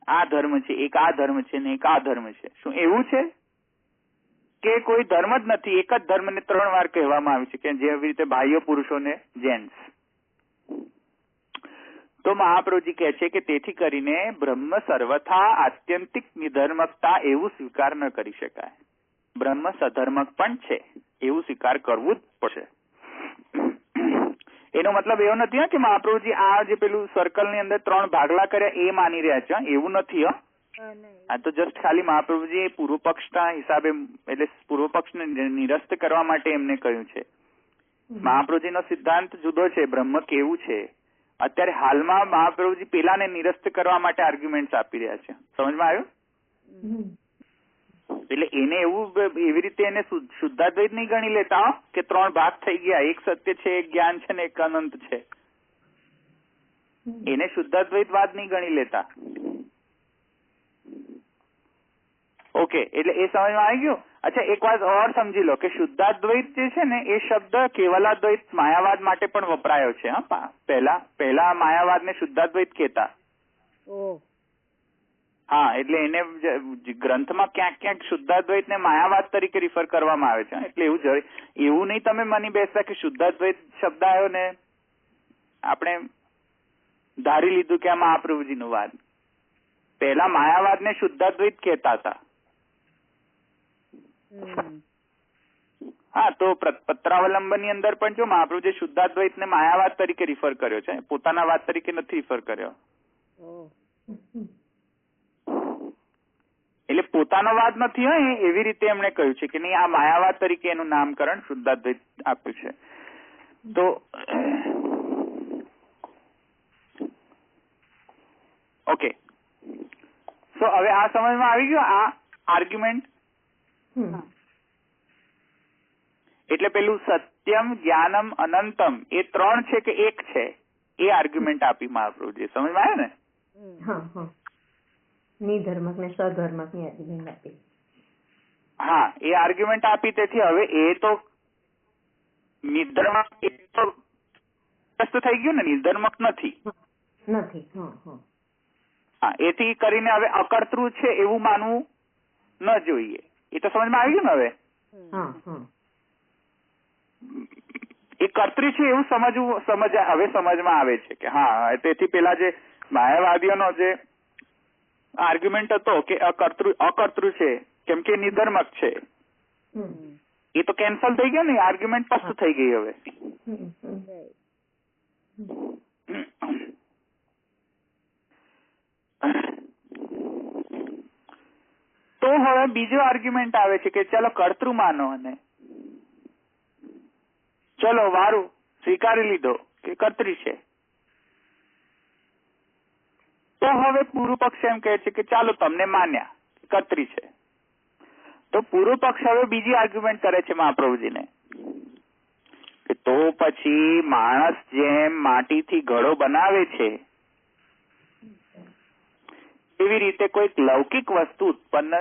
આ ધર્મ છે, એક આ ધર્મ છે, ને એક આ ધર્મ છે. શું એવું છે? કે કોઈ ધર્મ જ નથી, એક જ ધર્મને 3 વાર કહેવામાં આવે છે, કે જેવી રીતે ભાઈઓ, પુરુષો ને જેન્ટ્સ. તો મહાપ્રભુજી કહે છે કે તેથી કરીને બ્રહ્મ સર્વથા આત્યંતિક નિધર્મકતા એવું સ્વીકાર ન કરી શકાય. બ્રહ્મ સધર્મક પણ છે એવું સ્વીકાર કરવું જ પડશે. એનો મતલબ એવો નથી કે મહાપ્રભુજી આ જે પેલું સર્કલ ની અંદર 3 ભાગલા કર્યા એ માની રહ્યા છે, એવું નથી. આ તો જસ્ટ ખાલી મહાપ્રભુજી પૂર્વ પક્ષના હિસાબે, એટલે પૂર્વ પક્ષને નિરસ્ત કરવા માટે એમને કહ્યું છે. મહાપ્રભુજીનો સિદ્ધાંત જુદો છે, બ્રહ્મ કેવું છે. અત્યારે હાલમાં મહાપ્રભુજી પેલાને નિરસ્ત કરવા માટે આર્ગ્યુમેન્ટ આપી રહ્યા છે. સમજમાં આવ્યું? એટલે એને એવી રીતે એને શુદ્ધાદ્વૈત નહીં ગણી લેતા કે 3 ભાગ થઈ ગયા, એક સત્ય છે, એક જ્ઞાન છે ને એક અનંત છે. એને શુદ્ધાદ્વૈત વાત નહીં ગણી લેતા. ઓકે, એટલે એ સમજમાં આવી ગયું. અચ્છા, એક વાત ઓર સમજી લો કે શુદ્ધાદ્વૈત જે છે ને એ શબ્દ કેવલાદ્વૈત માયાવાદ માટે પણ વપરાયો છે. પહેલા માયાવાદ ને શુદ્ધાદ્વૈત કહેતા. હા, એટલે એને ગ્રંથમાં ક્યાંક શુદ્ધાદ્વૈત ને માયાવાદ તરીકે રિફર કરવામાં આવે છે. એટલે એવું નહીં તમે માની બેસતા કે શુદ્ધાદ્વૈત શબ્દ આવ્યો ને આપણે ધારી લીધું કે આ મહાપ્રભુજીનું વાદ. પહેલા માયાવાદ ને શુદ્ધાદ્વૈત કહેતા હતા. હા, તો પત્રાવલંબન ની અંદર પણ જો મહાપ્રભુજી શુદ્ધાદ્વૈત ને માયાવાદ તરીકે રિફર કર્યો છે, પોતાના વાદ તરીકે નથી રિફર કર્યો. એટલે પોતાનો વાદ નથી, એવી રીતે એમણે કહ્યું છે કે નહીં, આ માયાવાદ તરીકે એનું નામકરણ શુદ્ધાદ્વૈત આપ્યું છે. તો ઓકે, સો હવે આ સમજમાં આવી ગયો આ આર્ગ્યુમેન્ટ. એટલે પેલું સત્યમ, જ્ઞાનમ, અનંતમ એ 3 છે કે એક છે એ આર્ગ્યુમેન્ટ આપી મહાપ્રભુજી. સમજમાં આવ્યું ને? હા હા, નિધર્મક ને સધર્મક ની આર્ગ્યુમેન્ટ આપી. હા, એ આર્ગ્યુમેન્ટ આપી. તેથી હવે એ તો નિધર્મક થઈ ગયું ને, નિર્ધર્મક નથી. નથી. હા, એથી કરીને હવે અકર્તૃ છે એવું માનવું ન જોઈએ. એ તો સમજમાં આવી ગયું ને હવે? એ કર્તૃ છે એવું હવે સમજમાં આવે છે કે હા. તેથી પેલા જે માયાવાદીઓનો જે આર્ગ્યુમેન્ટ હતો કે અકર્તૃ છે કેમ કે નિધર્મક છે, એ તો કેન્સલ થઈ ગયો ને, આર્ગ્યુમેન્ટ સ્પષ્ટ થઈ ગઈ હવે. તો હવે બીજો આર્ગ્યુમેન્ટ આવે છે કે ચલો કર્તૃ માનો અને ચલો વારું સ્વીકારી લીધો કે કર્તૃ છે. તો હવે પૂર્વ પક્ષ એમ કહે છે કે ચાલો તમને માન્યા કર્તૃ છે. તો પૂર્વ પક્ષ હવે બીજી આર્ગ્યુમેન્ટ કરે છે મહાપ્રભુજીને કે તો પછી માણસ જેમ માટીથી ઘડો બનાવે છે એવી રીતે કોઈક લૌકિક વસ્તુ ઉત્પન્ન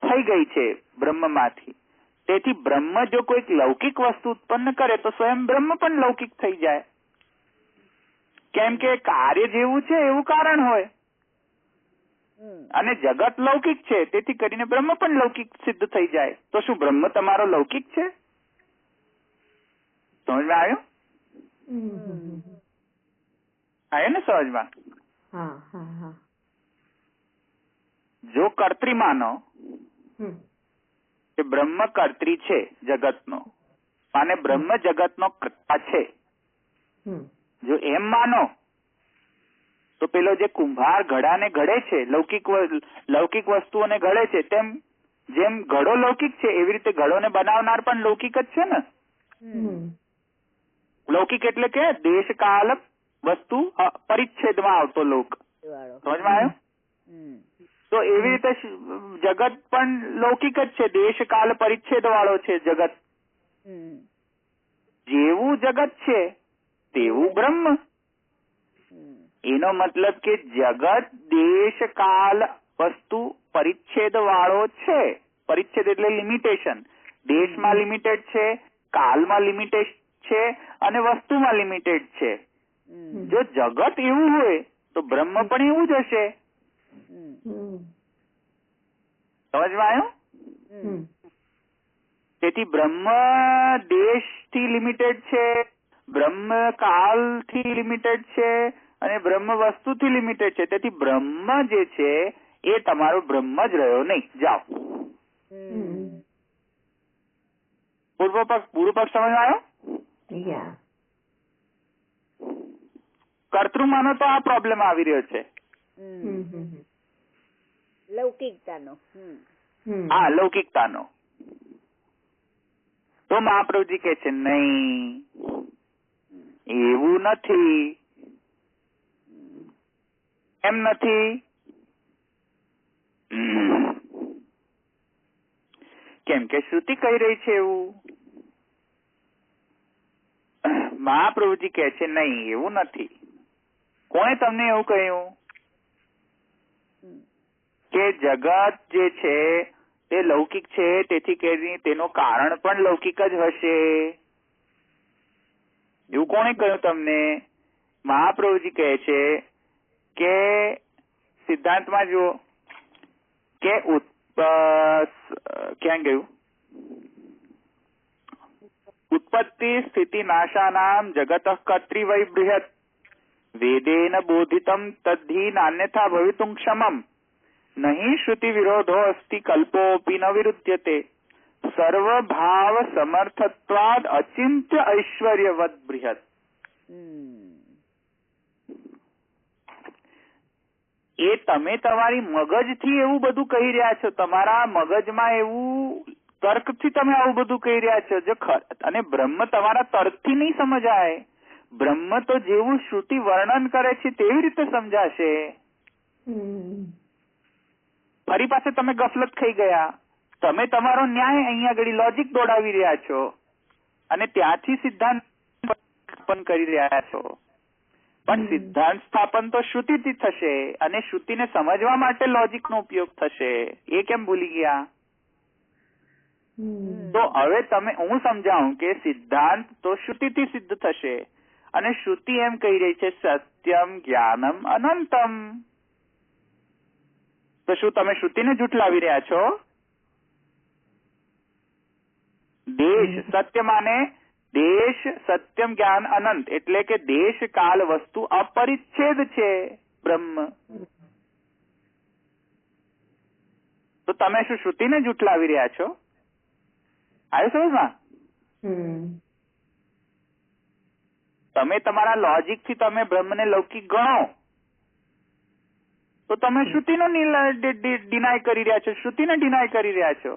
થઈ ગઈ છે બ્રહ્મમાંથી. તેથી બ્રહ્મ જો કોઈક લૌકિક વસ્તુ ઉત્પન્ન કરે તો સ્વયં બ્રહ્મ પણ લૌકિક થઈ જાય. કેમ કે કાર્ય જેવું છે એવું કારણ હોય અને જગત લૌકિક છે, તેથી કરીને બ્રહ્મ પણ લૌકિક સિદ્ધ થઈ જાય. તો શું બ્રહ્મ તમારો લૌકિક છે? સમજમાં આવ્યું? આવ્યું ને સમજમાં? જો કર્તૃ માનો કે બ્રહ્મ કર્તૃ છે જગતનો, અને બ્રહ્મ જગતનો કર્તા છે, જો એમ માનો તો પેલો જે કુંભાર ઘડાને ઘડે છે, લૌકિક વસ્તુઓને ઘડે છે, તેમ જેમ ઘડો લૌકિક છે એવી રીતે ઘડોને બનાવનાર પણ લૌકિક જ છે ને. લૌકિક એટલે કે દેશકાલ વસ્તુ પરિચ્છેદમાં આવતો લોક. સમજમાં આવ્યું? તો એવી રીતે જગત પણ લૌકિક જ છે, દેશકાલ પરિચ્છેદ વાળો છે જગત. જેવું જગત છે તેવું બ્રહ્મ. એનો મતલબ કે જગત દેશકાલ વસ્તુ પરિચ્છેદ વાળો છે. પરિચ્છેદ એટલે લિમિટેશન. દેશમાં લિમિટેડ છે, કાલમાં લિમિટેડ છે અને વસ્તુમાં લિમિટેડ છે. જો જગત એવું હોય તો બ્રહ્મ પણ એવું જ હશે. સમજમાં આવ્યું? તેથી બ્રહ્મ દેશથી લિમિટેડ છે, બ્રહ્મ કાલથી લિમિટેડ છે અને બ્રહ્મ વસ્તુથી લિમિટેડ છે. તેથી બ્રહ્મ જે છે એ તમારો બ્રહ્મ જ રહ્યો નહીં. જાઓ. પૂર્વ પક્ષ સમજમાં આવ્યો? કર્તૃ માનો તો આ પ્રોબ્લેમ આવી રહ્યો છે લૌકિકતાનો. હા, લૌકિકતાનો. તો મહાપ્રભુજી કહે છે નહીં, એવું નથી. એમ નથી. કેમ કે શ્રુતિ કહી રહી છે એવું. મહાપ્રભુજી કહે છે નહીં, એવું નથી. કોણે તમને એવું કહ્યું કે જગત જે છે તે લૌકિક છે, તેથી કરીને તેનું કારણ પણ લૌકિક જ હશે? એવું કોણે કહ્યું તમને? મહાપ્રભુજી કહે છે કે સિદ્ધાંતમાં જુઓ કે ક્યાં ગયું? ઉત્પત્તિ સ્થિતિ નાશાનામ જગત કર્તૃ વૈ બૃહત વેદેન બોધિતમ તદ્ધિ નાન્યથા ભવિતું ક્ષમમ નહીં શ્રુતિ વિરોધો અસ્તિ કલ્પોપી ન વિરુદ્ધ્યતે સર્વભાવ સમર્થત્વાદ અચિંત્ય ઐશ્વર્યવદ બૃહત. એ તમે તમારી મગજથી એવું બધું કહી રહ્યા છો, તમારા મગજમાં એવું તર્કથી તમે આવું બધું કહી રહ્યા છો. જો અને બ્રહ્મ તમારા તર્કથી નહીં સમજાય. બ્રહ્મ તો જેવું શ્રુતિ વર્ણન કરે છે તેવી રીતે સમજાશે. ફરી પાસે તમે ગફલત ખાઈ ગયા. તમે તમારો ન્યાય અહીંયા આગળ લોજિક દોડાવી રહ્યા છો અને ત્યાંથી સિદ્ધાંત ઉત્પન્ન કરી રહ્યા છો. પણ સિદ્ધાંત સ્થાપન તો શ્રુતિથી થશે અને શ્રુતિને સમજવા માટે લોજિકનો ઉપયોગ થશે. એ કેમ ભૂલી ગયા? તો હવે હું સમજાવું કે સિદ્ધાંત તો શ્રુતિથી સિદ્ધ થશે અને શ્રુતિ એમ કહી રહી છે સત્યમ જ્ઞાનમ અનંતમ. તો શું તમે શ્રુતિને જુઠલાવી રહ્યા છો? દેશ સત્ય માને દેશ, સત્યમ જ્ઞાન અનંત એટલે કે દેશ કાલ વસ્તુ અપરિચ્છેદ છે બ્રહ્મ. તો તમે શું શ્રુતિને જુઠલાવી રહ્યા છો? આવ્યું સમજમાં? તમે તમારા લોજિક થી તમે બ્રહ્મને લૌકિક ગણો તો તમે શ્રુતિનો ડિનાય કરી રહ્યા છો, શ્રુતિને ડિનાય કરી રહ્યા છો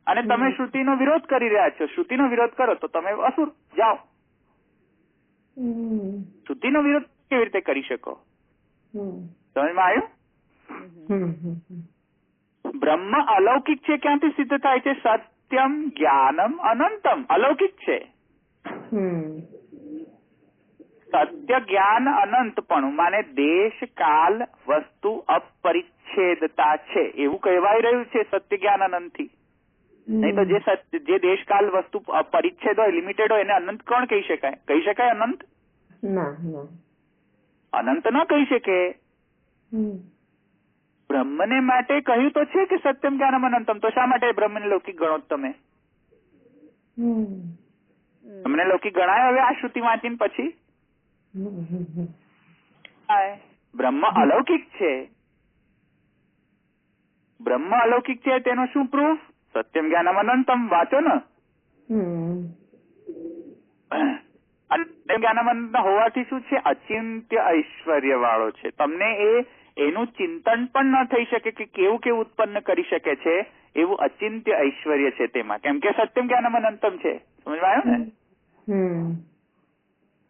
અને તમે શ્રુતિનો વિરોધ કરી રહ્યા છો. શ્રુતિનો વિરોધ કરો તો તમે અસુર જાઓ. શ્રુતિનો વિરોધ કેવી રીતે કરી શકો? સમજમાં આવ્યું? બ્રહ્મ અલૌકિક છે ક્યાંથી સિદ્ધ થાય છે? સત્યમ જ્ઞાનમ અનંતમ. અલૌકિક છે. સત્ય જ્ઞાન અનંતપણું માને દેશ કાલ વસ્તુ અપરિચ્છેદતા છે એવું કહેવાય રહ્યું છે સત્ય જ્ઞાન અનંત થી. નહીં તો જે દેશકાલ વસ્તુ પરિચ્છેદ હોય, લિમિટેડ હોય એને અનંત કોણ કહી શકાય? કહી શકાય અનંત? અનંત ન કહી શકે. બ્રહ્મને માટે કહ્યું તો છે કે સત્યમ જ્ઞાનમ અનંતમ. તો શા માટે બ્રહ્મને લૌકિક ગણો તમે? તમને લૌકિક ગણાય હવે આ શ્રુતિ વાંચીને પછી? બ્રહ્મ અલૌકિક છે. બ્રહ્મ અલૌકિક છે તેનો શું પ્રૂફ? સત્યમ જ્ઞાનમ અનંતમ વાંચો ને. જ્ઞાનમ અનંત હોવાથી શું છે? અચિંત્ય ઐશ્વર્ય વાળો છે. તમને એનું ચિંતન પણ ન થઈ શકે કે કેવું ઉત્પન્ન કરી શકે છે એવું અચિંત્ય ઐશ્વર્ય છે તેમાં. કેમ કે સત્યમ જ્ઞાનમ અનંતમ છે. સમજવા આવ્યું ને?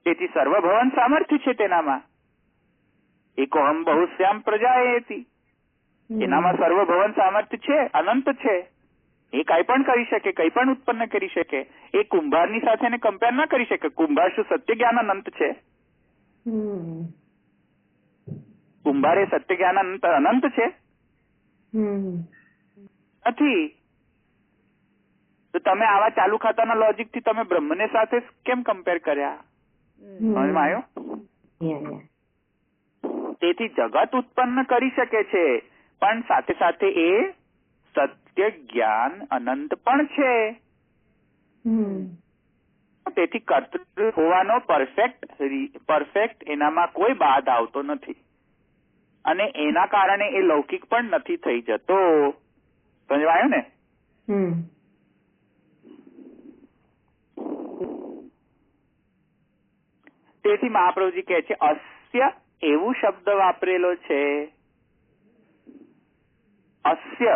તેથી સર્વભવન સામર્થ્ય છે તેનામાં. એકોહમ બહુશ્યામ પ્રજાએતિ. એનામાં સર્વભવન સામર્થ્ય છે, અનંત છે. એ કઈ પણ કરી શકે, કઈ પણ ઉત્પન્ન કરી શકે. એ કુંભારની સાથે એને કમ્પેર ના કરી શકે. કુંભાર શું સત્ય જ્ઞાન અનંત છે? કુંભાર એ સત્ય જ્ઞાન અનંત છે? નથી. તો તમે આવા ચાલુ ખાતાના લોજિક થી તમે બ્રહ્મને સાથે કેમ કમ્પેર કર્યા? સમજમાં આવ્યું? તેથી જગત ઉત્પન્ન કરી શકે છે પણ સાથે સાથે એ સત્ય જ્ઞાન અનંત પણ છે. તેથી કર્તૃ હોવાનો પરફેક્ટ એનામાં કોઈ બાદ આવતો નથી અને એના કારણે એ લૌકિક પણ નથી થઈ જતો. સમજાયું ને? તેથી મહાપ્રભુજી કહે છે અસ્ય એવું શબ્દ વાપરેલો છે. અસ્ય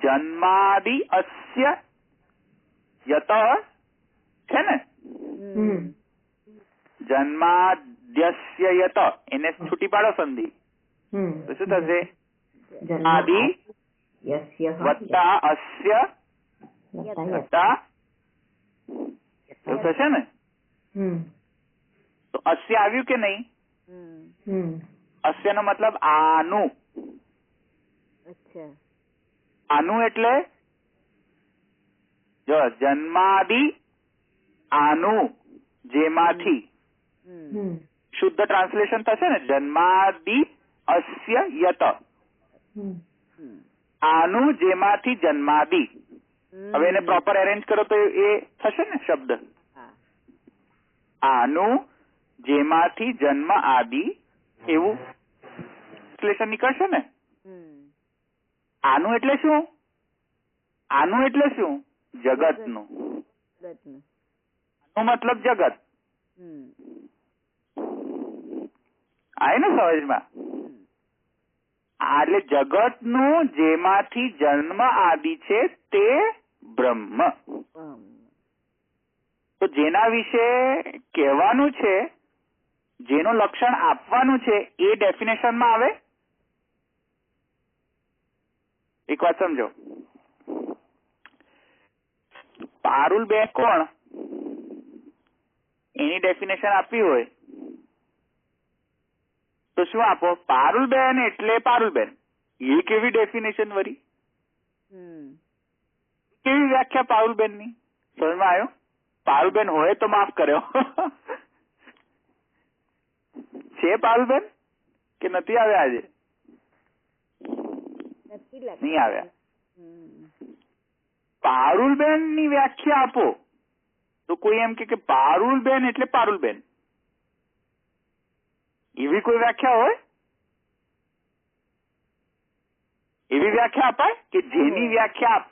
જન્માદિ અસ્ય યત છે ને? જન્માદ્યસ્ય યત એને છૂટી પાડો સંધિ તો શું થશે? આદિ વત્તા અસ્ય વત્તા એવું થશે ને? તો અસ્ય આવ્યું કે નહીં? અસ્ય નો મતલબ આનું. આનું એટલે જો જન્માદિ આનું જેમાંથી શુદ્ધ ટ્રાન્સલેશન થશે ને? જન્માદિ અસ્ય યત આનું જેમાંથી જન્માદિ. હવે એને પ્રોપર અરેન્જ કરો તો એ થશે ને શબ્દ? આનું જેમાંથી જન્મ આદિ એવું ટ્રાન્સલેશન નીકળશે ને? આનું એટલે શું? આનું એટલે શું? જગતનું. આનું મતલબ જગત. આય ને સમજમાં? એટલે જગતનું જેમાંથી જન્મ આદિ છે તે બ્રહ્મ. તો જેના વિશે કહેવાનું છે, જેનું લક્ષણ આપવાનું છે એ ડેફિનેશનમાં આવે. એક વાત સમજો. પારુલ બે કોણ? એની ડેફિનેશન આપવી હોય તો શું આપો? પારુલબેન એટલે પારુલબેન. એ કેવી ડેફિનેશન વળી? કેવી વ્યાખ્યા પારુલબેન ની? સમજમાં આવ્યો? પારુલબેન હોય તો માફ કર્યો. છે પારુલબેન કે નથી આવ્યા આજે? નહીં આવ્યા. પારુલબેન ની વ્યાખ્યા આપો તો કોઈ એમ કે પારુલબેન એટલે પારુલબેન, એવી કોઈ વ્યાખ્યા હોય? એવી વ્યાખ્યા અપાય કે જેની વ્યાખ્યા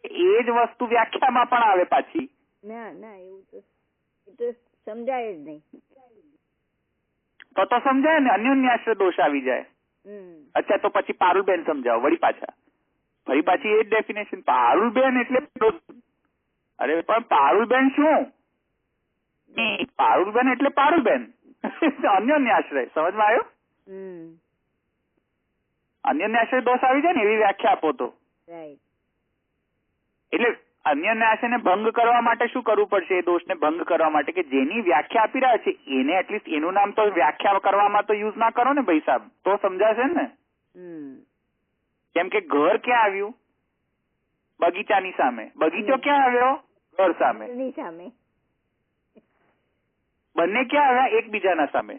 એ જ વસ્તુ વ્યાખ્યામાં પણ આવે પાછી? ના ના, એવું તો સમજાય જ નહીં. તો સમજાય ને, અન્યોન્યાશ્રય દોષ આવી જાય. અચ્છા, તો પછી પારુલબેન સમજાવો વળી પાછા. ફરી પાછી એ જ ડેફિનેશન, પારુલબેન એટલે. અરે પણ પારુલબેન શું? પારુલબેન એટલે પારુલબેન. અન્યોન્યાશ્રય. સમજમાં આવ્યો? અન્યોન્યાશ્રય દોષ આવી જાય ને એવી વ્યાખ્યા આપો તો. એટલે અન્યોન્યાશ્રયને ભંગ કરવા માટે શું કરવું પડશે? એ દોષને ભંગ કરવા માટે કે જેની વ્યાખ્યા આપી રહ્યા છે એને એટલીસ્ટ એનું નામ તો વ્યાખ્યા કરવામાં તો યુઝ ના કરો ને ભાઈ સાહેબ, તો સમજાશે ને. કેમ કે ઘર ક્યાં આવ્યું? બગીચાની સામે. બગીચો ક્યાં આવ્યો? ઘર સામે. બંને ક્યાં આવ્યા? એકબીજાના સામે.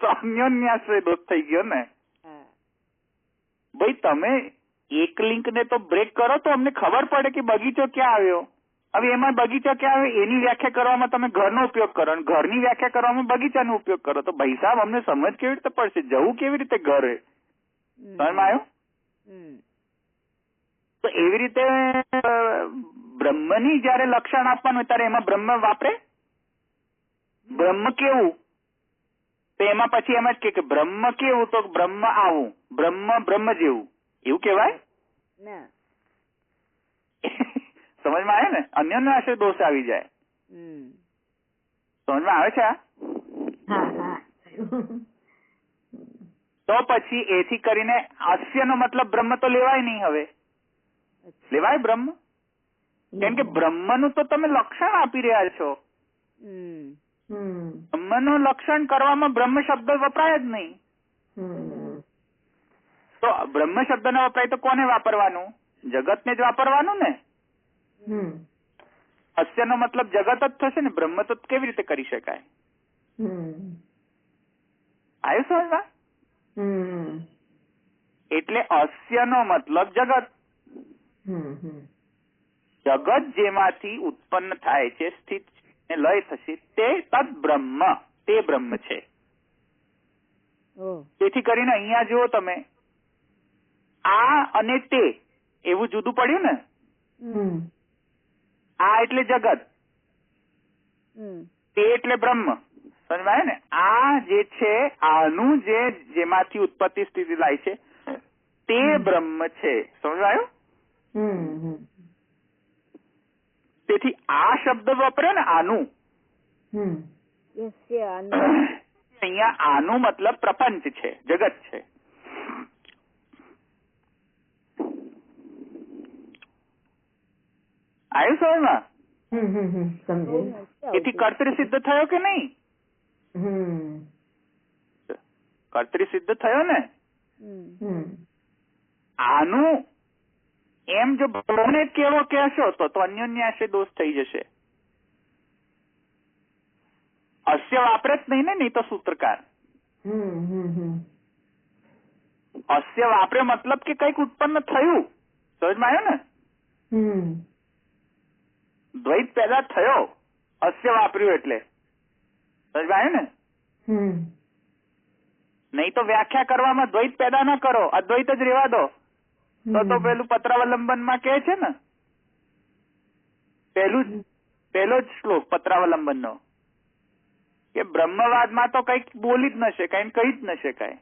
તો અન્યોન્યાશ્રય દોષ થઈ ગયો ને ભાઈ. તમે એક લિંક ને તો બ્રેક કરો તો અમને ખબર પડે કે બગીચો ક્યાં આવ્યો. હવે એમાં બગીચો ક્યાં આવ્યો એની વ્યાખ્યા કરવામાં તમે ઘરનો ઉપયોગ કરો અને ઘરની વ્યાખ્યા કરવામાં બગીચાનો ઉપયોગ કરો, તો ભાઈ સાહેબ અમને સમજ કેવી રીતે પડશે? જવું કેવી રીતે ઘરે? સમજમાં આવ્યું? તો એવી રીતે બ્રહ્મની જયારે લક્ષણ આપવાનું હોય ત્યારે એમાં બ્રહ્મ વાપરે. બ્રહ્મ કેવું? તો એમાં પછી એમ જ કે બ્રહ્મ કેવું? તો બ્રહ્મ આવું, બ્રહ્મ જેવું, એવું કેવાય? સમજમાં આવે ને? અન્યોન્યાશ્રય દોષ આવી જાય. સમજમાં આવે છે? તો પછી એથી કરીને હાસ્યનો મતલબ બ્રહ્મ તો લેવાય નહીં. હવે લેવાય બ્રહ્મ? કેમ કે બ્રહ્મનું તો તમે લક્ષણ આપી રહ્યા છો. બ્રહ્મનું લક્ષણ કરવામાં બ્રહ્મ શબ્દ વપરાય જ નહીં. તો બ્રહ્મ શબ્દ ન વપરાય તો કોને વાપરવાનું? જગતને જ વાપરવાનું ને. હાસ્યનો મતલબ જગત જ થશે ને, બ્રહ્મ તો કેવી રીતે કરી શકાય? આવ્યું સમજમાં? એટલે હાસ્યનો મતલબ જગત. જગત જેમાંથી ઉત્પન્ન થાય છે, સ્થિત ને લય થશે, તે તદ બ્રહ્મ, તે બ્રહ્મ છે. તેથી કરીને અહીંયા જુઓ તમે, આ અને તે એવું જુદું પડ્યું ને. આ એટલે જગત, તે એટલે બ્રહ્મ. સમજાય ને? આ જે છે આનું જેમાંથી ઉત્પત્તિ સ્થિતિ થાય છે તે બ્રહ્મ છે. સમજાયું? તેથી આ શબ્દ વપરાય ને, આનું. અહીંયા આનું મતલબ પ્રપંચ છે, જગત છે. આવ્યું સમજમાં? તેથી કર્તરી સિદ્ધ થયો કે નહીં? કર્તરી સિદ્ધ થયો ને. આનું એમ જો બ્રહ્મને કેવો કહેશો તો અન્યોન્યાશ્રય દોષ થઈ જશે. અસ્ય વાપરે જ નહીં ને, નહીં તો સૂત્રકાર. અસ્ય વાપરે મતલબ કે કઈક ઉત્પન્ન થયું. સમજમાં આવ્યો ને? દ્વૈત પેદા થયો, અસ્ય વાપર્યું એટલે. સમજમાં આવ્યું ને? નહીં તો વ્યાખ્યા કરવામાં દ્વૈત પેદા ના કરો, અદ્વૈત જ રહેવા દો. તો પેલું પત્રાવલંબન માં કે છે ને, પહેલો જ શ્લોક પત્રાવલંબન નો, કે બ્રહ્મવાદમાં તો કઈક બોલી જ ન શકાય, કહી જ ન શકાય.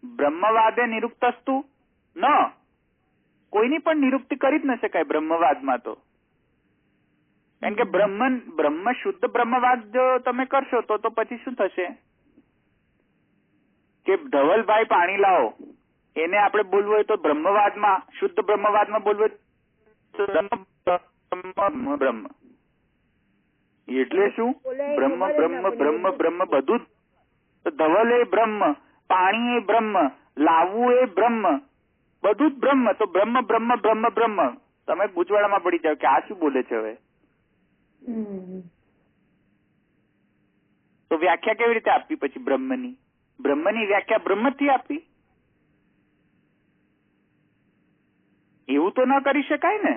બ્રહ્મવાદે નિરુક્તસ્તુ ન, કોઈની પણ નિરુક્તિ કરી જ ન શકાય બ્રહ્મવાદમાં તો. કારણ કે બ્રહ્મ શુદ્ધ બ્રહ્મવાદ જો તમે કરશો તો પછી શું થશે? કે ધવલભાઈ પાણી લાવો, એને આપણે બોલવું હોય તો બ્રહ્મવાદમાં, શુદ્ધ બ્રહ્મવાદમાં બોલવું હોય તો બ્રહ્મ. એટલે શું? બ્રહ્મ બ્રહ્મ બ્રહ્મ બ્રહ્મ બધું જ. ધવલ એ બ્રહ્મ, પાણી એ બ્રહ્મ, લાવવું એ બ્રહ્મ, બધું જ બ્રહ્મ. તો બ્રહ્મ બ્રહ્મ બ્રહ્મ બ્રહ્મ. તમે ગૂંચવાડામાં પડી જાવ કે આ શું બોલે છે હવે. તો વ્યાખ્યા કેવી રીતે આપવી પછી બ્રહ્મની? બ્રહ્મની વ્યાખ્યા બ્રહ્મથી આપવી? એવું તો ન કરી શકાય ને.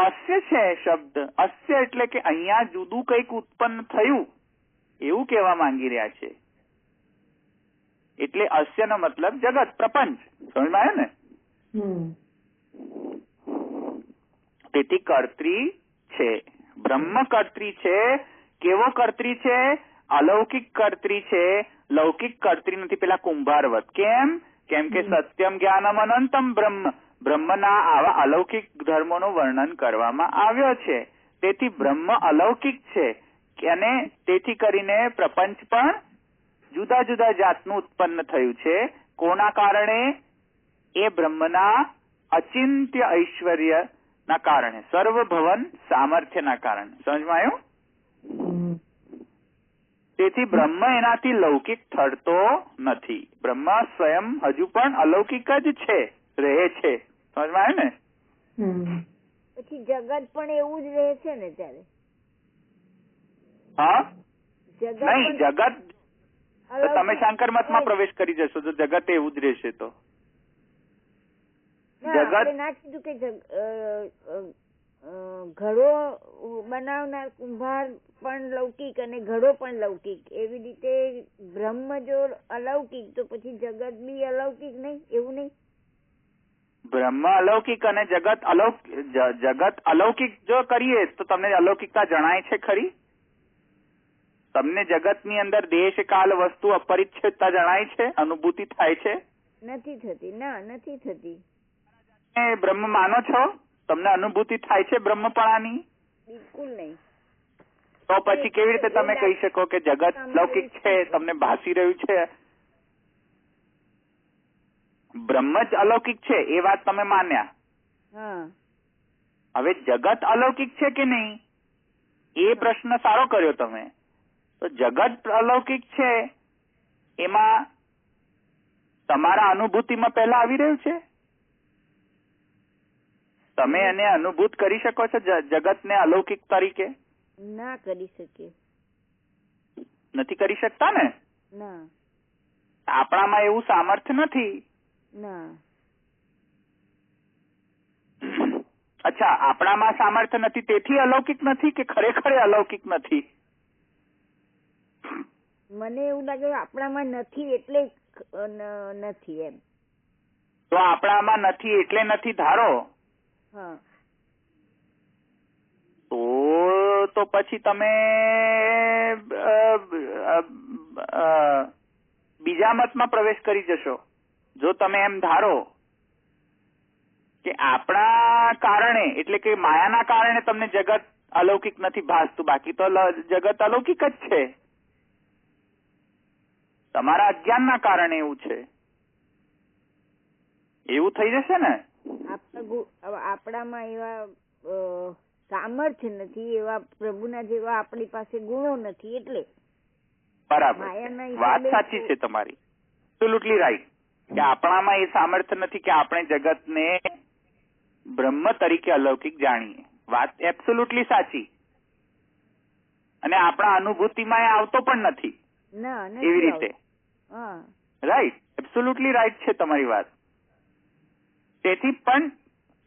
અસ્ય છે શબ્દ. અસ્ય એટલે કે અહીંયા જુદું કંઈક ઉત્પન્ન થયું એવું કહેવા માંગી રહ્યા છે. એટલે અસ્ય નો મતલબ જગત, પ્રપંચ. સમજમાં આવ્યું ને? તેથી કર્ત્રી છે. બ્રહ્મ કર્ત્રી છે. કેવો કર્ત્રી છે? અલૌકિક કર્ત્રી છે. લૌકિક કર્ત્રી નથી, પેલા કુંભારવત. કેમ? કેમ કે સત્યમ જ્ઞાનમ અનંતમ બ્રહ્મ. બ્રહ્મના આવા અલૌકિક ધર્મોનું વર્ણન કરવામાં આવ્યો છે. તેથી બ્રહ્મ અલૌકિક છે અને તેથી કરીને પ્રપંચ પણ જુદા જુદા જાતનું ઉત્પન્ન થયું છે. કોના કારણે? એ બ્રહ્મના અચિંત્ય ઐશ્વર્યના કારણે, સર્વભવન સામર્થ્યના કારણે. સમજમાં આવ્યું? તેથી બ્રહ્મ એનાથી લૌકિક ઠરતો નથી. બ્રહ્મ સ્વયં હજુ પણ અલૌકિક જ છે, રહે છે. સમજમાં આવ્યું ને? પછી જગત પણ એવું જ રહે છે ને ત્યારે? હા, નહીં, જગત તમે શંકર મતમાં પ્રવેશ કરી જશો તો જગત એવું જ રહેશે. તો જગત ના કીધું કે ઘડો બનાવનાર કુંભાર પણ લૌકિક અને ઘડો પણ લૌકિક, એવી રીતે બ્રહ્મ જો અલૌકિક તો પછી જગત બી અલૌકિક નહીં? એવું નહીં? બ્રહ્મ અલૌકિક અને જગત અલૌકિક. જગત અલૌકિક જો કરીએ તો તમને અલૌકિકતા જણાય છે ખરી? તમને જગતની અંદર દેશ કાલ વસ્તુ અપરિચ્છેદતા જણાય છે? અનુભૂતિ થાય છે? નથી થતી. ના, નથી થતી. બ્રહ્મ માનો છો? તમને અનુભૂતિ થાય છે બ્રહ્મપણાની? બિલકુલ નહીં. તો પછી કેવી રીતે તમે કહી શકો કે જગત લૌકિક છે, તમને ભાસી રહ્યું છે? બ્રહ્મ જ અલૌકિક છે એ વાત તમે માન્યા. હવે જગત અલૌકિક છે કે નહીં એ પ્રશ્ન સારો કર્યો તમે. તો જગત અલૌકિક છે એમાં તમારા અનુભૂતિમાં પહેલા આવી રહ્યું છે? તમે એને અનુભૂત કરી શકો છો જગતને અલૌકિક તરીકે? ના કરી શકીએ. નથી કરી શકતા ને? ના. આપણામાં એવું સામર્થ્ય નથી. ના. અચ્છા, આપણામાં સામર્થ્ય નથી તેથી અલૌકિક નથી કે ખરેખર અલૌકિક નથી? મને એવું લાગે આપણામાં નથી એટલે નથી એમ. તો આપણામાં નથી એટલે નથી ધારો. તો પછી તમે બીજા મતમાં પ્રવેશ કરી જશો. જો તમે એમ ધારો કે આપણા કારણે એટલે કે માયાના કારણે તમને જગત અલૌકિક નથી ભાસતું, બાકી તો જગત અલૌકિક જ છે. તમારા અજ્ઞાનના કારણે એવું છે, એવું થઈ જશે ને? આપણામાં એવા સામર્થ્ય નથી, એવા પ્રભુના જેવા આપણી પાસે ગુણો નથી એટલે. બરાબર, વાત સાચી છે તમારી, એબ્સોલ્યુટલી રાઈટ. કે આપણામાં એ સામર્થ્ય નથી કે આપણે જગતને બ્રહ્મ તરીકે અલૌકિક જાણીએ. વાત એબ્સોલ્યુટલી સાચી. અને આપણા અનુભૂતિમાં એ આવતો પણ નથી એવી રીતે. રાઈટ, એબ્સોલ્યુટલી રાઈટ છે તમારી વાત. તેથી પણ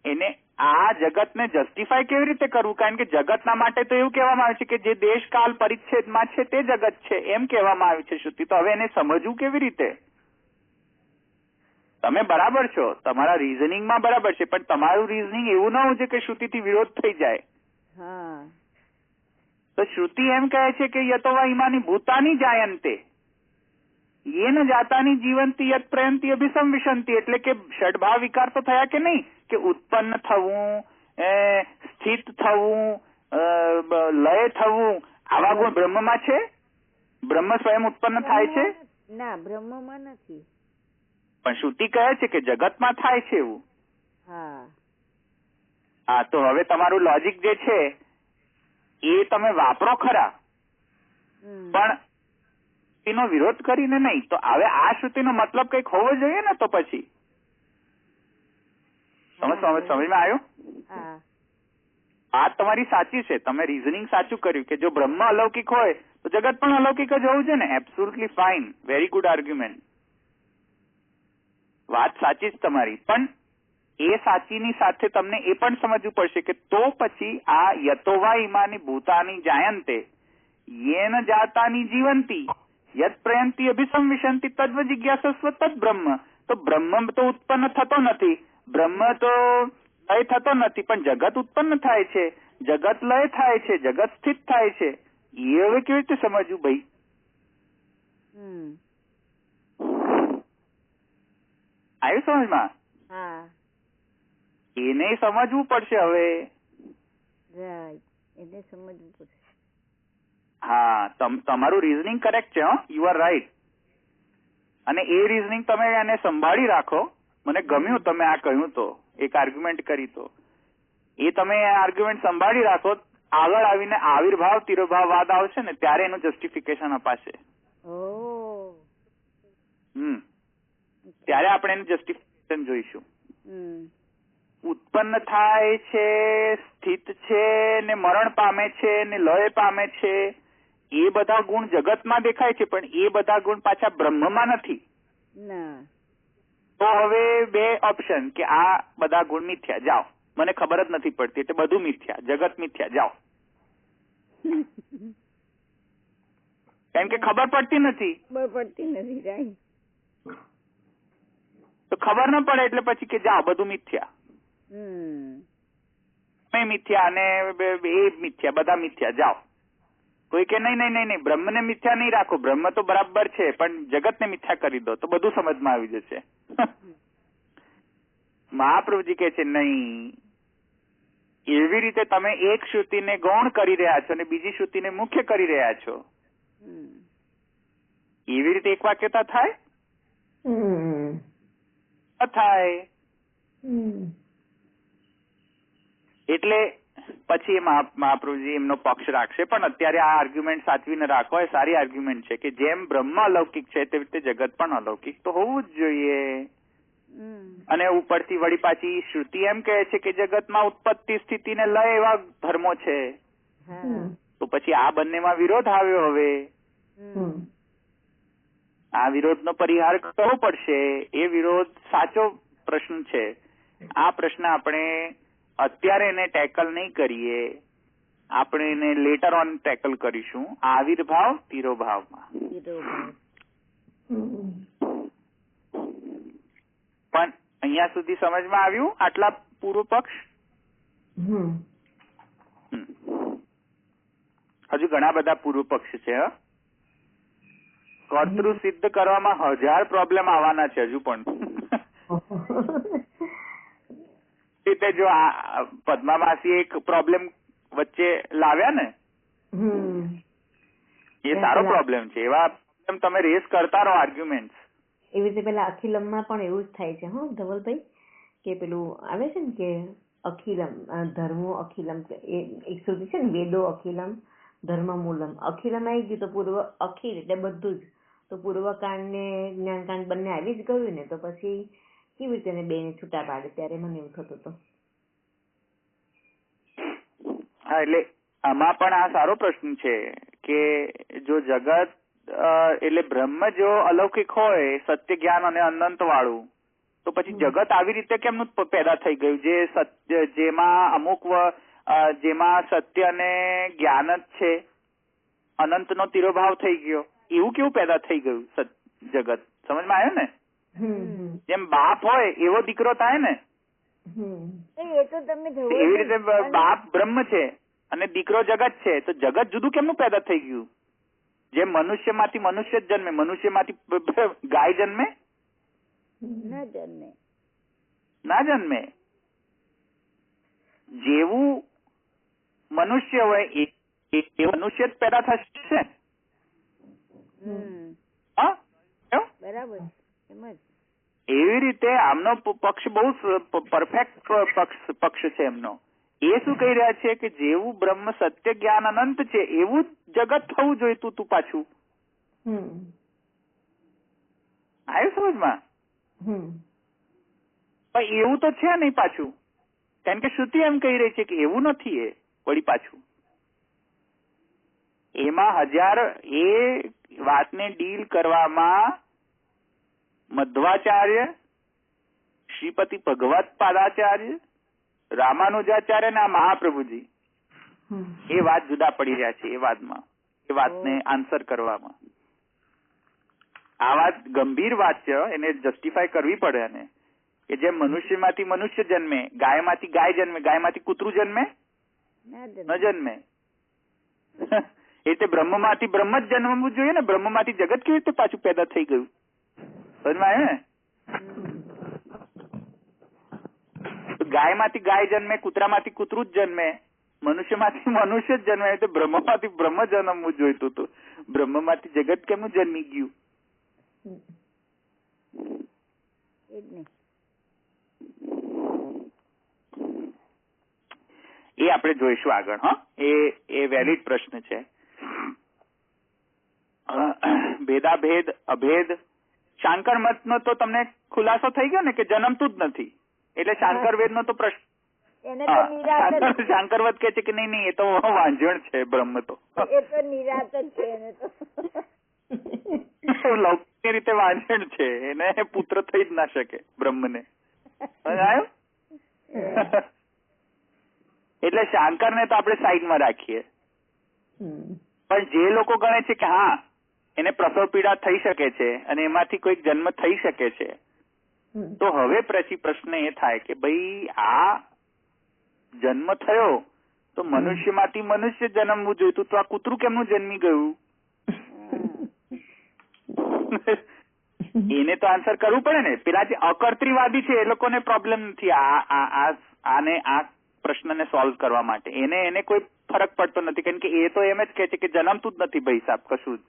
એને આ જગતને જસ્ટિફાય કેવી રીતે કરવું? કારણ કે જગતના માટે તો એવું કહેવામાં આવે છે કે જે દેશ કાલ પરિચ્છેદમાં છે તે જગત છે એમ કહેવામાં આવ્યું છે શ્રુતિ. તો હવે એને સમજવું કેવી રીતે? તમે બરાબર છો, તમારા રીઝનિંગમાં બરાબર છે, પણ તમારું રીઝનિંગ એવું ન હોવું જોઈએ કે શ્રુતિથી વિરોધ થઈ જાય. તો શ્રુતિ એમ કહે છે કે યતોવા ઈમાની ભૂતાની જાયંતે યેન જાતાની જીવંતી યત પ્રયંતી અભિસંવિશંતિ. એટલે કે ષડભાવ વિકાર તો થયા કે નહીં? કે ઉત્પન્ન થવું, સ્થિત થવું, લય થવું, આવા ગુણ બ્રહ્મમાં છે? બ્રહ્મ સ્વયં ઉત્પન્ન થાય છે? ના, બ્રહ્મમાં નથી. પણ શ્રુતિ કહે છે કે જગતમાં થાય છે એવું. હા, તો હવે તમારું લોજિક જે છે એ તમે વાપરો ખરા, હમ. પણ શ્રુતિનો વિરોધ કરીને નહીં. તો હવે આ શ્રુતિનો મતલબ કંઈક હોવો જોઈએ ને. તો પછી સમજમાં આવ્યું? હા. વાત તમારી સાચી છે, તમે રીઝનિંગ સાચું કર્યું કે જો બ્રહ્મ અલૌકિક હોય તો જગત પણ અલૌકિક જ હોવું છે ને. Absolutely fine, very good argument, વાત સાચી જ તમારી. પણ એ સાચીની સાથે તમને એ પણ સમજવું પડશે કે તો પછી આ યતોવા ઇમાની ભૂતાની જાયંતે યેન જાતાની જીવંતી યત પ્રયંતી અભિસંવિશંતિ તદ્વ જિજ્ઞાસસ્વ તદ બ્રહ્મ. તો બ્રહ્મ તો ઉત્પન્ન થતો નથી, બ્રહ્મ તો લય થતો નથી, પણ જગત ઉત્પન્ન થાય છે, જગત લય થાય છે, જગત સ્થિત થાય છે. એ હવે કેવી રીતે સમજવું ભાઈ? આવ્યું સમજમાં? હા. એને સમજવું પડશે હવે. એને સમજવું પડશે. હા, તમારું રીઝનિંગ કરેક્ટ છે. You are right. અને એ રીઝનિંગ તમે એને સંભાળી રાખો. મને ગમ્યું તમે આ કહ્યું તો, એક આર્ગ્યુમેન્ટ કરી તો એ તમે આર્ગ્યુમેન્ટ સંભાળી રાખો. આગળ આવીને આવિર્ભાવ તિરોભાવ વાદ આવશે ને ત્યારે એનું જસ્ટિફિકેશન અપાશે. ત્યારે આપણે એનું જસ્ટિફિકેશન જોઈશું. ઉત્પન્ન થાય છે, સ્થિત છે, ને મરણ પામે છે, ને લય પામે છે, એ બધા ગુણ જગતમાં દેખાય છે, પણ એ બધા ગુણ પાછા બ્રહ્મમાં નથી. તો હવે બે ઓપ્શન કે આ બધા ગુણ મિથ્યા, જાઓ. મને ખબર જ નથી પડતી એટલે બધું મિથ્યા, જગત મિથ્યા, જાઓ. કેમ કે ખબર પડતી નથી. તો ખબર ન પડે એટલે પછી કે જાઓ બધું મિથ્યા, મિથ્યા અને એ મિથ્યા, બધા મિથ્યા, જાઓ. કોઈ કે નહીં બ્રહ્મને મિથ્યા નહીં રાખો, બ્રહ્મ તો બરાબર છે, પણ જગતને મિથ્યા કરી દો તો બધું સમજમાં આવી જશે. મહાપ્રભુજી કહે છે નહીં, એવી રીતે તમે એક શ્રુતિને ગૌણ કરી રહ્યા છો અને બીજી શ્રુતિને મુખ્ય કરી રહ્યા છો. એવી રીતે એક વાક્યતા થાય? થાય. એટલે પછી મહાપ્રભુજી એમનો પક્ષ રાખશે. પણ અત્યારે આ આર્ગ્યુમેન્ટ સાચવીને રાખો, એ સારી આર્ગ્યુમેન્ટ છે કે જેમ બ્રહ્મ અલૌકિક છે તેવી રીતે જગત પણ અલૌકિક તો હોવું જ જોઈએ. અને ઉપરથી વળી પાછી શ્રુતિ એમ કહે છે કે જગતમાં ઉત્પત્તિ સ્થિતિ ને લય એવા ધર્મો છે. તો પછી આ બંનેમાં વિરોધ આવ્યો. હવે આ વિરોધનો પરિહાર કરવો પડશે. એ વિરોધ સાચો પ્રશ્ન છે. આ પ્રશ્ન આપણે અત્યારે એને ટેકલ નહીં કરીએ, આપણે એને લેટર ઓન ટેકલ કરીશું આવિર્ભાવ તિરોભાવમાં. પણ અહીંયા સુધી સમજમાં આવ્યું આટલા પૂર્વ પક્ષ? હજુ ઘણા બધા પૂર્વ પક્ષ છે. કર્તૃ સિદ્ધ કરવામાં 1000 પ્રોબ્લેમ આવવાના છે હજુ પણ. રીતે જો આ પદ્મા માસી એક પ્રોબ્લેમ વચ્ચે લાવ્યા ને, એ સારો પ્રોબ્લેમ છે. એવા પ્રોબ્લેમ તમે રેસ કરતા રહો આર્ગ્યુમેન્ટ. એવી રીતે પેલા અખિલમમાં પણ એવું જ થાય છે. ધવલભાઈ, કે પેલું આવે છે ને કે અખિલમ ધર્મો અખિલમ, એક શ્રુતિ છે ને, વેદો અખિલમ ધર્મ મૂલમ. અખિલમ આવી ગયું તો પૂર્વ અખિલ એટલે બધું જ. તો પૂર્વકાંડ ને જ્ઞાનકાંડ બંને આવી જ ગયું ને, તો પછી કેવી રીતે બે ને છૂટા પાડે? ત્યારે મને એવું થતું હતું. હા, એટલે આમાં પણ આ સારો પ્રશ્ન છે કે જો જગત એટલે બ્રહ્મ જો અલૌકિક હોય, સત્ય જ્ઞાન અને અનંત વાળું, તો પછી જગત આવી રીતે કેમનું પેદા થઈ ગયું? જે સત્ય, જેમાં અમુક જેમાં સત્ય અને જ્ઞાન જ છે, અનંત નો તિરોભાવ થઈ ગયો, એવું કેવું પેદા થઈ ગયું જગત? સમજમાં આવ્યો ને? જેમ બાપ હોય એવો દીકરો થાય ને, એવી રીતે બાપ બ્રહ્મ છે અને દીકરો જગત છે, તો જગત જુદું કેમનું પેદા થઈ ગયું? જેમ મનુષ્ય માંથી મનુષ્ય જ જન્મે, મનુષ્ય માંથી ગાય જન્મે? ના જન્મે. જેવું મનુષ્ય હોય એ મનુષ્ય જ પેદા થશે. બરાબર. એવી રીતે આમનો પક્ષ બહુ પરફેક્ટ પક્ષ છે એમનો. એ શું કહી રહ્યા છે કે જેવું બ્રહ્મ સત્ય જ્ઞાન અનંત છે એવું જ જગત થવું જોઈતું તું પાછું. આવ્યું સમજમાં? પણ એવું તો છે નહીં પાછું, કારણ કે શ્રુતિ એમ કહી રહી છે કે એવું નથી. એ વળી પાછું એમાં એ વાતને ડીલ કરવામાં મધ્વાચાર્ય, શ્રીપતિ ભગવત પાદાચાર્ય, રામાનુજાચાર્ય અને આ મહાપ્રભુજી એ વાત જુદા પડી રહ્યા છે. એ વાતને આન્સર કરવામાં આ વાત ગંભીર વાત છે. એને જસ્ટિફાય કરવી પડે. અને કે જેમ મનુષ્યમાંથી મનુષ્ય જન્મે, ગાયમાંથી ગાય જન્મે, ગાયમાંથી કૂતરું જન્મે ન જન્મે, એટલે બ્રહ્મમાંથી બ્રહ્મ જ જન્મવું જોઈએ ને. બ્રહ્મમાંથી જગત કેવી રીતે પાછું પેદા થઈ ગયું? સમજમાં આવ્યું ને? ગાયમાંથી ગાય જન્મે, કૂતરામાંથી કૂતરું જ જન્મે, મનુષ્યમાંથી મનુષ્ય જ જન્મે, એટલે બ્રહ્મમાંથી બ્રહ્મ જન્મવું જોઈતું હતું. બ્રહ્મમાંથી જગત કેમનું જન્મી ગયું? એ આપણે જોઈશું આગળ. એ વેલિડ પ્રશ્ન છે. ભેદાભેદ, અભેદ, શાંકર મત નો તો તમને ખુલાસો થઈ ગયો ને કે જન્મતું જ નથી. એટલે શાંકર વેદ નો તો પ્રશ્ન, શાંકર વદ કે છે કે નહીં એ તો વાંઝણ છે. બ્રહ્મ તો લૌકિક રીતે વાંઝણ છે. એને પુત્ર થઈ જ ના શકે બ્રહ્મને. એટલે શાંકર ને તો આપણે સાઈડમાં રાખીએ. પણ જે લોકો ગણે છે કે હા એને પ્રસવ પીડા થઈ શકે છે અને એમાંથી કોઈક જન્મ થઈ શકે છે, તો હવે પછી પ્રશ્ન એ થાય કે ભાઈ આ જન્મ થયો તો મનુષ્યમાંથી મનુષ્ય જન્મવું જોઈતું, તો આ કૂતરું કેમનું જન્મી ગયું? એને તો આન્સર કરવું પડે ને. પેલા જે અકર્તૃવાદી છે એ લોકોને પ્રોબ્લેમ નથી આ પ્રશ્નને સોલ્વ કરવા માટે. એને કોઈ ફરક પડતો નથી, કારણ કે એ તો એમ જ કે છે કે જન્મતું જ નથી ભાઈ સાહેબ કશું જ.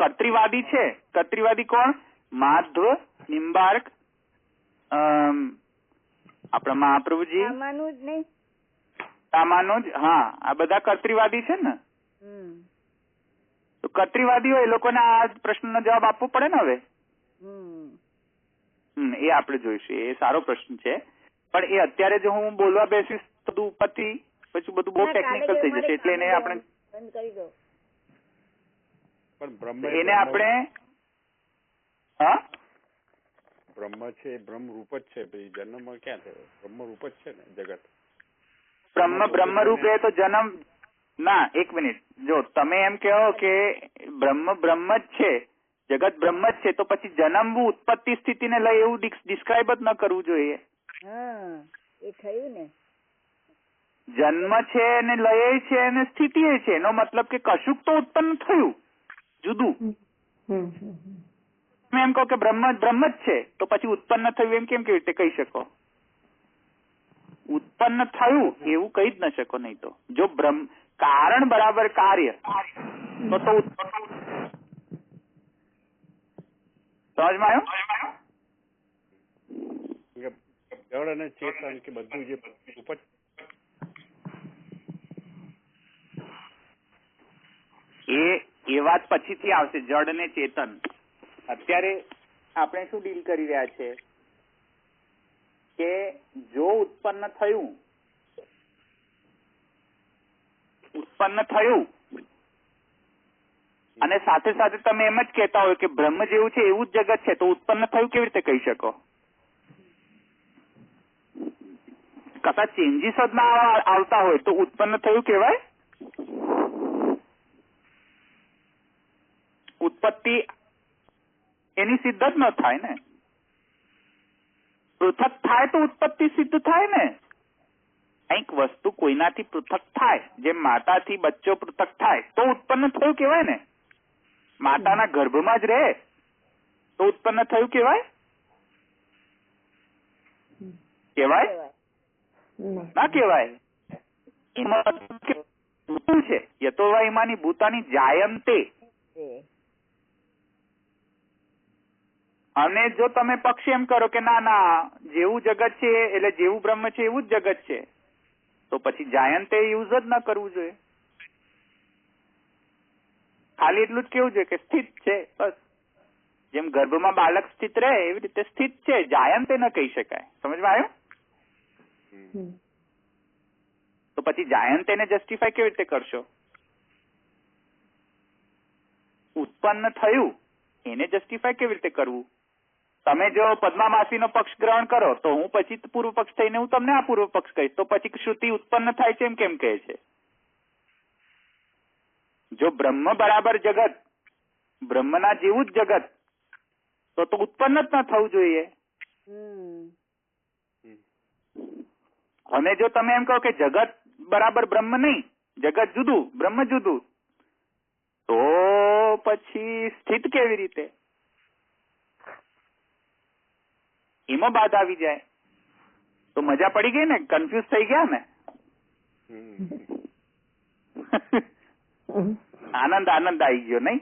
કર્તૃવાદી છે. કર્તૃવાદી કોણ? માધવ, નિમ્બાર્ક, આપણા મહાપ્રભુજી, રામાનુજ. હા, આ બધા કર્તૃવાદી છે ને. તો કર્તૃવાદી હોય એ લોકોને આ પ્રશ્નનો જવાબ આપવો પડે ને. હવે એ આપણે જોઈશું. એ સારો પ્રશ્ન છે. પણ એ અત્યારે જો હું બોલવા બેસીશ બધું ઉપરથી પછી બધું બહુ ટેકનિકલ થઈ જશે. એટલે એને આપણે એને આપણે બ્રહ્મ છે, બ્રહ્મ રૂપ જ છે. ભાઈ જન્મ ક્યાં થયો? બ્રહ્મ રૂપ જ છે ને જગત. બ્રહ્મ રૂપ એ તો જન્મ ના. એક મિનિટ, જો તમે એમ કહો કે બ્રહ્મ જ છે, જગત બ્રહ્મ જ છે, તો પછી જન્મવું ઉત્પત્તિ સ્થિતિને લઈ એવું ડિસ્ક્રાઇબ જ ન કરવું જોઈએ. એ થયું ને. જન્મ છે ને લય છે અને સ્થિતિ છે. એનો મતલબ કે કશુંક તો ઉત્પન્ન થયું જુદું. તમે એમ કહો કે બ્રહ્મ જ છે, તો પછી ઉત્પન્ન થયું એમ કેવી રીતે કહી શકો? ઉત્પન્ન થયું એવું કહી જ ન શકો. નહીં તો જો કારણ બરાબર કાર્ય તો સમજમાં આવ્યું? જળ અને ચેતન કે બધું જે ઉપજ એ વાત પછીથી આવશે. જળ અને ચેતન. અત્યારે આપણે શું ડીલ કરી રહ્યા છે કે જો ઉત્પન્ન થયું અને સાથે સાથે તમે એમ જ કહેતા હોય કે બ્રહ્મ જેવું છે એવું જ જગત છે, તો ઉત્પન્ન થયું કેવી રીતે કહી શકો? કદાચ ચેન્જીસ જ ના આવતા હોય તો ઉત્પન્ન થયું કહેવાય? ઉત્પત્તિ એની સિદ્ધ જ ન થાય ને. પૃથક થાય તો ઉત્પત્તિ સિદ્ધ થાય ને. કંઈક વસ્તુ કોઈનાથી પૃથક થાય, જેમ માતાથી બચ્ચો પૃથક થાય તો ઉત્પન્ન થયું કહેવાય ને. માતાના ગર્ભમાં જ રહે તો ઉત્પન્ન થયું કહેવાય? ના કહેવાય. એમાં છે યતો વા ઇમાની ભૂતાની જાયંતે. અને જો તમે પક્ષ એમ કરો કે ના ના જેવું જગત છે એટલે જેવું બ્રહ્મ છે એવું જ જગત છે, તો પછી જાયંતે યુઝ જ ન કરવું જોઈએ. ખાલી એટલું જ કેવું જોઈએ કે સ્થિત છે, બસ. જેમ ગર્ભમાં બાળક સ્થિત રહે એવી રીતે સ્થિત છે, જાયંતે ન કહી શકાય. સમજમાં આવ્યું? તો પછી જાયંતે ને જસ્ટિફાય કેવી રીતે કરશો? ઉત્પન્ન થયું એને જસ્ટિફાય કેવી રીતે કરવું? તમે જો પદ્મામાસીનો પક્ષ ગ્રહણ કરો તો હું પછી પૂર્વ પક્ષ થઈને હું તમને આ પૂર્વ પક્ષ કહીશ, તો પછી શ્રુતિ ઉત્પન્ન થાય છે એમ કેમ કહે છે? જો બ્રહ્મ બરાબર જગત, બ્રહ્મના જેવું જ જગત, તો ઉત્પન્ન જ ન થવું જોઈએ. અને જો તમે એમ કહો કે જગત બરાબર બ્રહ્મ નહીં, જગત જુદું બ્રહ્મ જુદું, તો પછી સ્થિત કેવી રીતે? એમાં બાધા આવી જાય તો મજા પડી ગઈ ને? કન્ફ્યુઝ થઈ ગયા ને? આનંદ આનંદ આવી ગયો નહીં?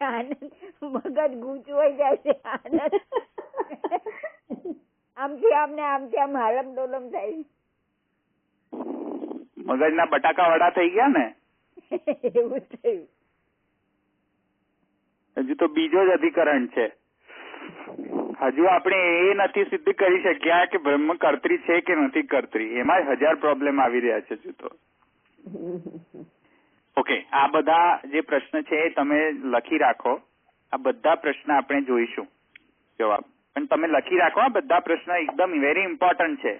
આનંદ મગજ ગૂંચવાઈ જાય છે. આનંદ આમથી આમ ને આમથી આમ હાલમ ડોલમ થાય. મગજના બટાકા વડા થઈ ગયા ને? એવું થયું. હજુ તો બીજો જ અધિકરણ છે. હજુ આપણે એ નથી સિદ્ધ કરી શક્યા કે બ્રહ્મ કર્ત્રી છે કે નથી કર્ત્રી. એમાં 1000 પ્રોબ્લેમ આવી રહ્યા છે હજુ તો. ઓકે, આ બધા જે પ્રશ્ન છે એ તમે લખી રાખો. આ બધા પ્રશ્ન આપણે જોઈશું જવાબ, પણ તમે લખી રાખો. આ બધા પ્રશ્ન એકદમ વેરી ઇમ્પોર્ટન્ટ છે.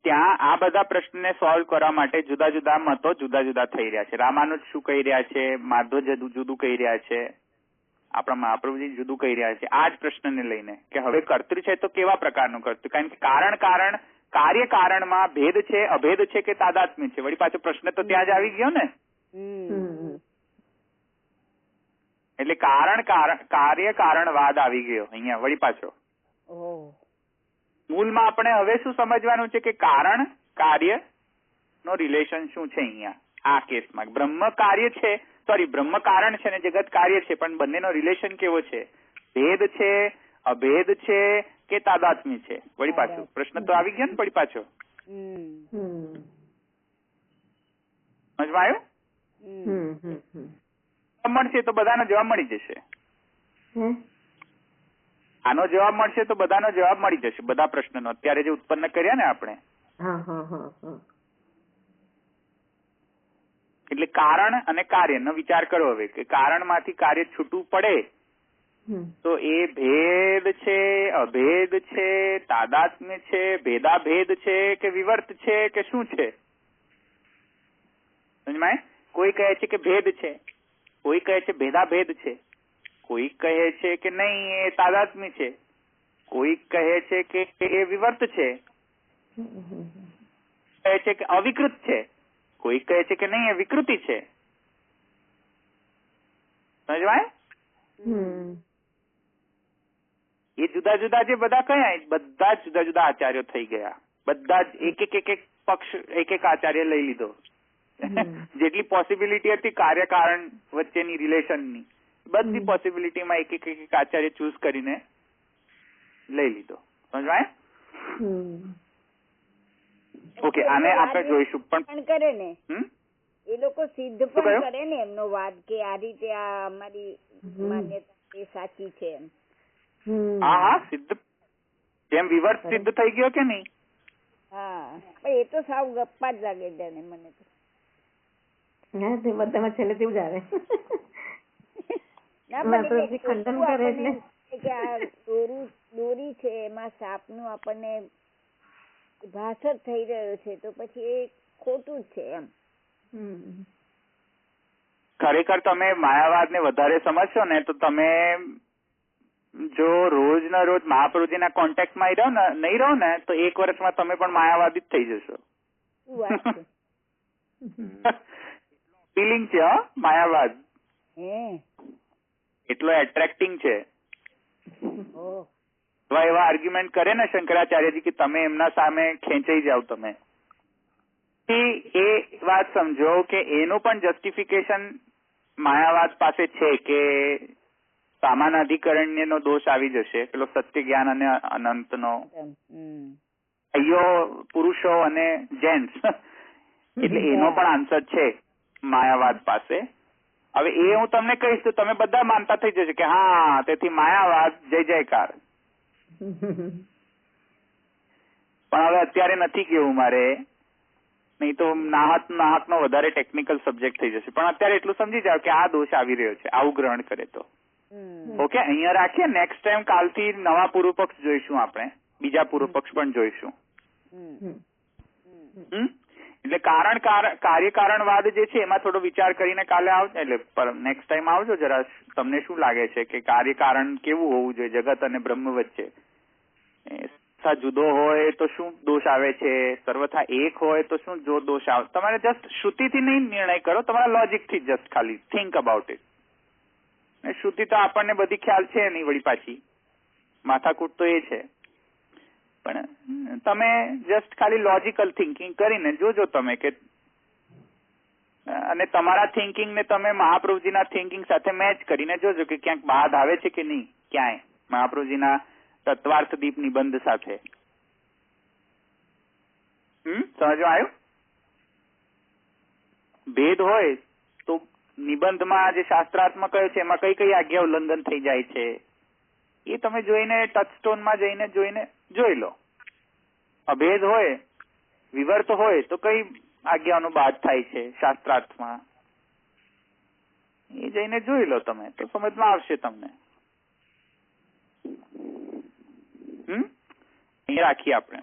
ત્યાં આ બધા પ્રશ્નને સોલ્વ કરવા માટે જુદા જુદા મતો જુદા જુદા થઈ રહ્યા છે. રામાનુજ શું કહી રહ્યા છે, માધવ જુદું કહી રહ્યા છે, આપણા મહાપ્રભુજી જુદું કહી રહ્યા છે. આ જ પ્રશ્નને લઈને કે હવે કર્તૃ છે તો કેવા પ્રકારનું કર્તૃ? કારણ કે કારણ કાર્ય કારણમાં ભેદ છે, અભેદ છે કે તાદાત્મ્ય છે? વળી પાછો પ્રશ્ન તો ત્યાં જ આવી ગયો ને. એટલે કાર્ય કારણવાદ આવી ગયો અહીંયા વળી પાછો. મૂળમાં આપણે હવે શું સમજવાનું છે કે કારણ કાર્ય નો રિલેશન શું છે અહીંયા આ કેસમાં? બ્રહ્મ કાર્ય છે, બ્રહ્મ કારણ છે ને જગત કાર્ય છે, પણ બંનેનો રિલેશન કેવો છે? ભેદ છે, અભેદ છે કે તાદાત્મ્ય છે? વળી પાછું પ્રશ્ન તો આવી ગયો ને વળી પાછો. સમજમાં આવ્યું? મળશે તો બધાનો જવાબ મળી જશે. આનો જવાબ મળશે તો બધાનો જવાબ મળી જશે, બધા પ્રશ્નનો અત્યારે જે ઉત્પન્ન કર્યા ને આપણે. એટલે કારણ અને કાર્યનો વિચાર કરો હવે કે કારણમાંથી કાર્ય છૂટું પડે તો એ ભેદ છે, અભેદ છે, તાદાત્મ્ય છે, ભેદાભેદ છે કે વિવર્ત છે કે શું છે? સમજમાં? કોઈ કહે છે કે ભેદ છે, કોઈ કહે છે ભેદાભેદ છે, કોઈ કહે છે કે નહીં એ તાદાત્મ્ય છે, કોઈ કહે છે કે એ વિવર્ત છે, કહે છે કે અવિકૃત છે, કોઈ કહે છે કે નહીં એ વિકૃતિ છે. સમજવાય? એ જુદા જુદા જે બધા કયા બધા જુદા જુદા આચાર્યો થઈ ગયા. બધા જ એક પક્ષ એક આચાર્ય લઈ લીધો. જેટલી પોસિબિલિટી હતી કાર્ય કારણ વચ્ચેની રિલેશનની બધી પોસિબિલિટીમાં એક આચાર્ય ચૂઝ કરીને લઈ લીધો. સમજવાય? ઓકે, આને આપણે જોઈશું. પણ કરે ને એ લોકો સિદ્ધ પણ કરે ને એમનો વાદ કે આ રીતે આ અમારી માન્યતા એ સાચી છે એમ. હા, સિદ્ધ. જેમ વિવર્ત સિદ્ધ થઈ ગયો કે નહીં? હા, એ તો સાવ ગપ્પા જ લાગે છે મને તો. બધામાં છેલ્લે તેવું જ આવે. દોરી છે એમાં સાપનું આપણને ભાસ જ થઈ રહ્યો છે તો પછી એ ખોટું જ છે એમ. ખરેખર તમે માયાવાદ ને વધારે સમજશો ને તો તમે જો રોજ ના રોજ મહાપ્રભુજીના કોન્ટેક્ટમાં નહીં રહો ને તો 1 વર્ષમાં તમે પણ માયાવાદી જ થઈ જશો. ફિલિંગ છે માયાવાદ, એટલો એટ્રેક્ટિંગ છે. એવા આર્ગ્યુમેન્ટ કરે ને શંકરાચાર્યજી કે તમે એમના સામે ખેંચાઈ જાવ. તમે એ વાત સમજો કે એનું પણ જસ્ટિફિકેશન માયાવાદ પાસે છે કે સામાન અધિકરણ્ય નો દોષ આવી જશે, પેલો સત્ય જ્ઞાન અને અનંત નો, ભાઈઓ પુરુષો અને જેન્ટ્સ, એટલે એનો પણ આન્સર છે માયાવાદ પાસે. હવે એ હું તમને કહીશ તો તમે બધા માનતા થઈ જશે કે હા, તેથી માયાવાદ જય જયકાર. પણ હવે અત્યારે નથી કેવું મારે, નહીં તો નાહક નો વધારે ટેકનિકલ સબ્જેક્ટ થઈ જશે. પણ અત્યારે એટલું સમજી જાવ કે આ દોષ આવી રહ્યો છે, આવું ગ્રહણ કરે તો. ઓકે, અહીંયા રાખીએ. નેક્સ્ટ ટાઈમ કાલથી નવા પૂર્વ પક્ષ જોઈશું, આપણે બીજા પૂર્વ પક્ષ પણ જોઈશું. એટલે કાર્યકારણવાદ જે છે એમાં થોડો વિચાર કરીને કાલે આવજો, એટલે નેક્સ્ટ ટાઈમ આવજો જરા. તમને શું લાગે છે કે કાર્યકારણ કેવું હોવું જોઈએ જગત અને બ્રહ્મ વચ્ચે? જુદો હોય તો શું દોષ આવે છે, સર્વથા એક હોય તો શું જો દોષ આવે? તમારે જસ્ટ શ્રુતિથી નહીં નિર્ણય કરો, તમારા લોજિકથી જસ્ટ ખાલી થિંક અબાઉટ ઇટ. શ્રુતિ તો આપણને બધી ખ્યાલ છે નહીં, વળી પાછી માથાકૂટ તો એ છે. પણ તમે જસ્ટ ખાલી લોજિકલ થિંકિંગ કરીને જોજો તમે કે, અને તમારા થિંકિંગ ને તમે મહાપ્રભુજીના થિંકિંગ સાથે મેચ કરીને જોજો કે ક્યાંક બાદ આવે છે કે નહીં, ક્યાંય મહાપ્રભુજીના તત્વાર્થ દીપ નિબંધ સાથે. સમજવા આવ્યું? ભેદ હોય તો નિબંધમાં જે શાસ્ત્રાર્થમાં કહ્યું છે એમાં કઈ કઈ આજ્ઞા ઉલ્લંઘન થઈ જાય છે એ તમે જોઈને ટચસ્ટોનમાં જઈને જોઈ લો. અભેદ હોય, વિવર્ત હોય તો કઈ આજ્ઞાનો બાદ થાય છે શાસ્ત્રાર્થમાં, એ જઈને જોઈ લો તમે, તો સમજમાં આવશે તમને. અહીં રાખીએ આપણે.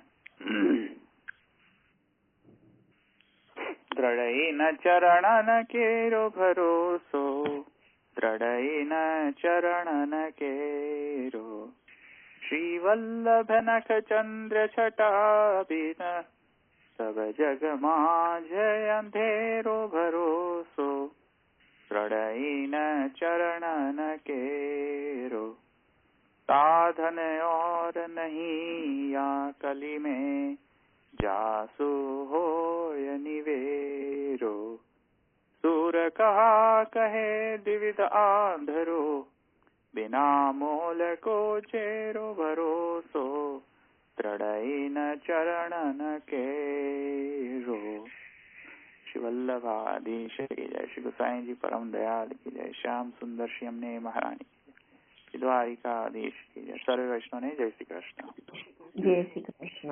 દ્રઢૈન ચરણ કેરો ભરોસો, દ્રઢૈન ચરણ કેરો, શ્રી વલ્લભ નખ ચંદ્ર છટાબિન, સબ જગમાં જય અંધેરો ભરોસો, દ્રઢૈન ચરણ કેરો, साधन और नहीं या कली में, जासु होय निवेरो, सूर कहा कहे द्विविध आंधरो, बिना मोल को चेरो भरोसो, दृढ़ैन चरण केरो. श्री वल्लभाधीश की जय, श्री गोसाई जी परम दयाल की जय, श्याम सुंदर श्री अम्ने महारानी, દ્વારિકાધીશ की जय, सर्व वैष्णव ने जय श्री कृष्ण. जय श्री कृष्ण.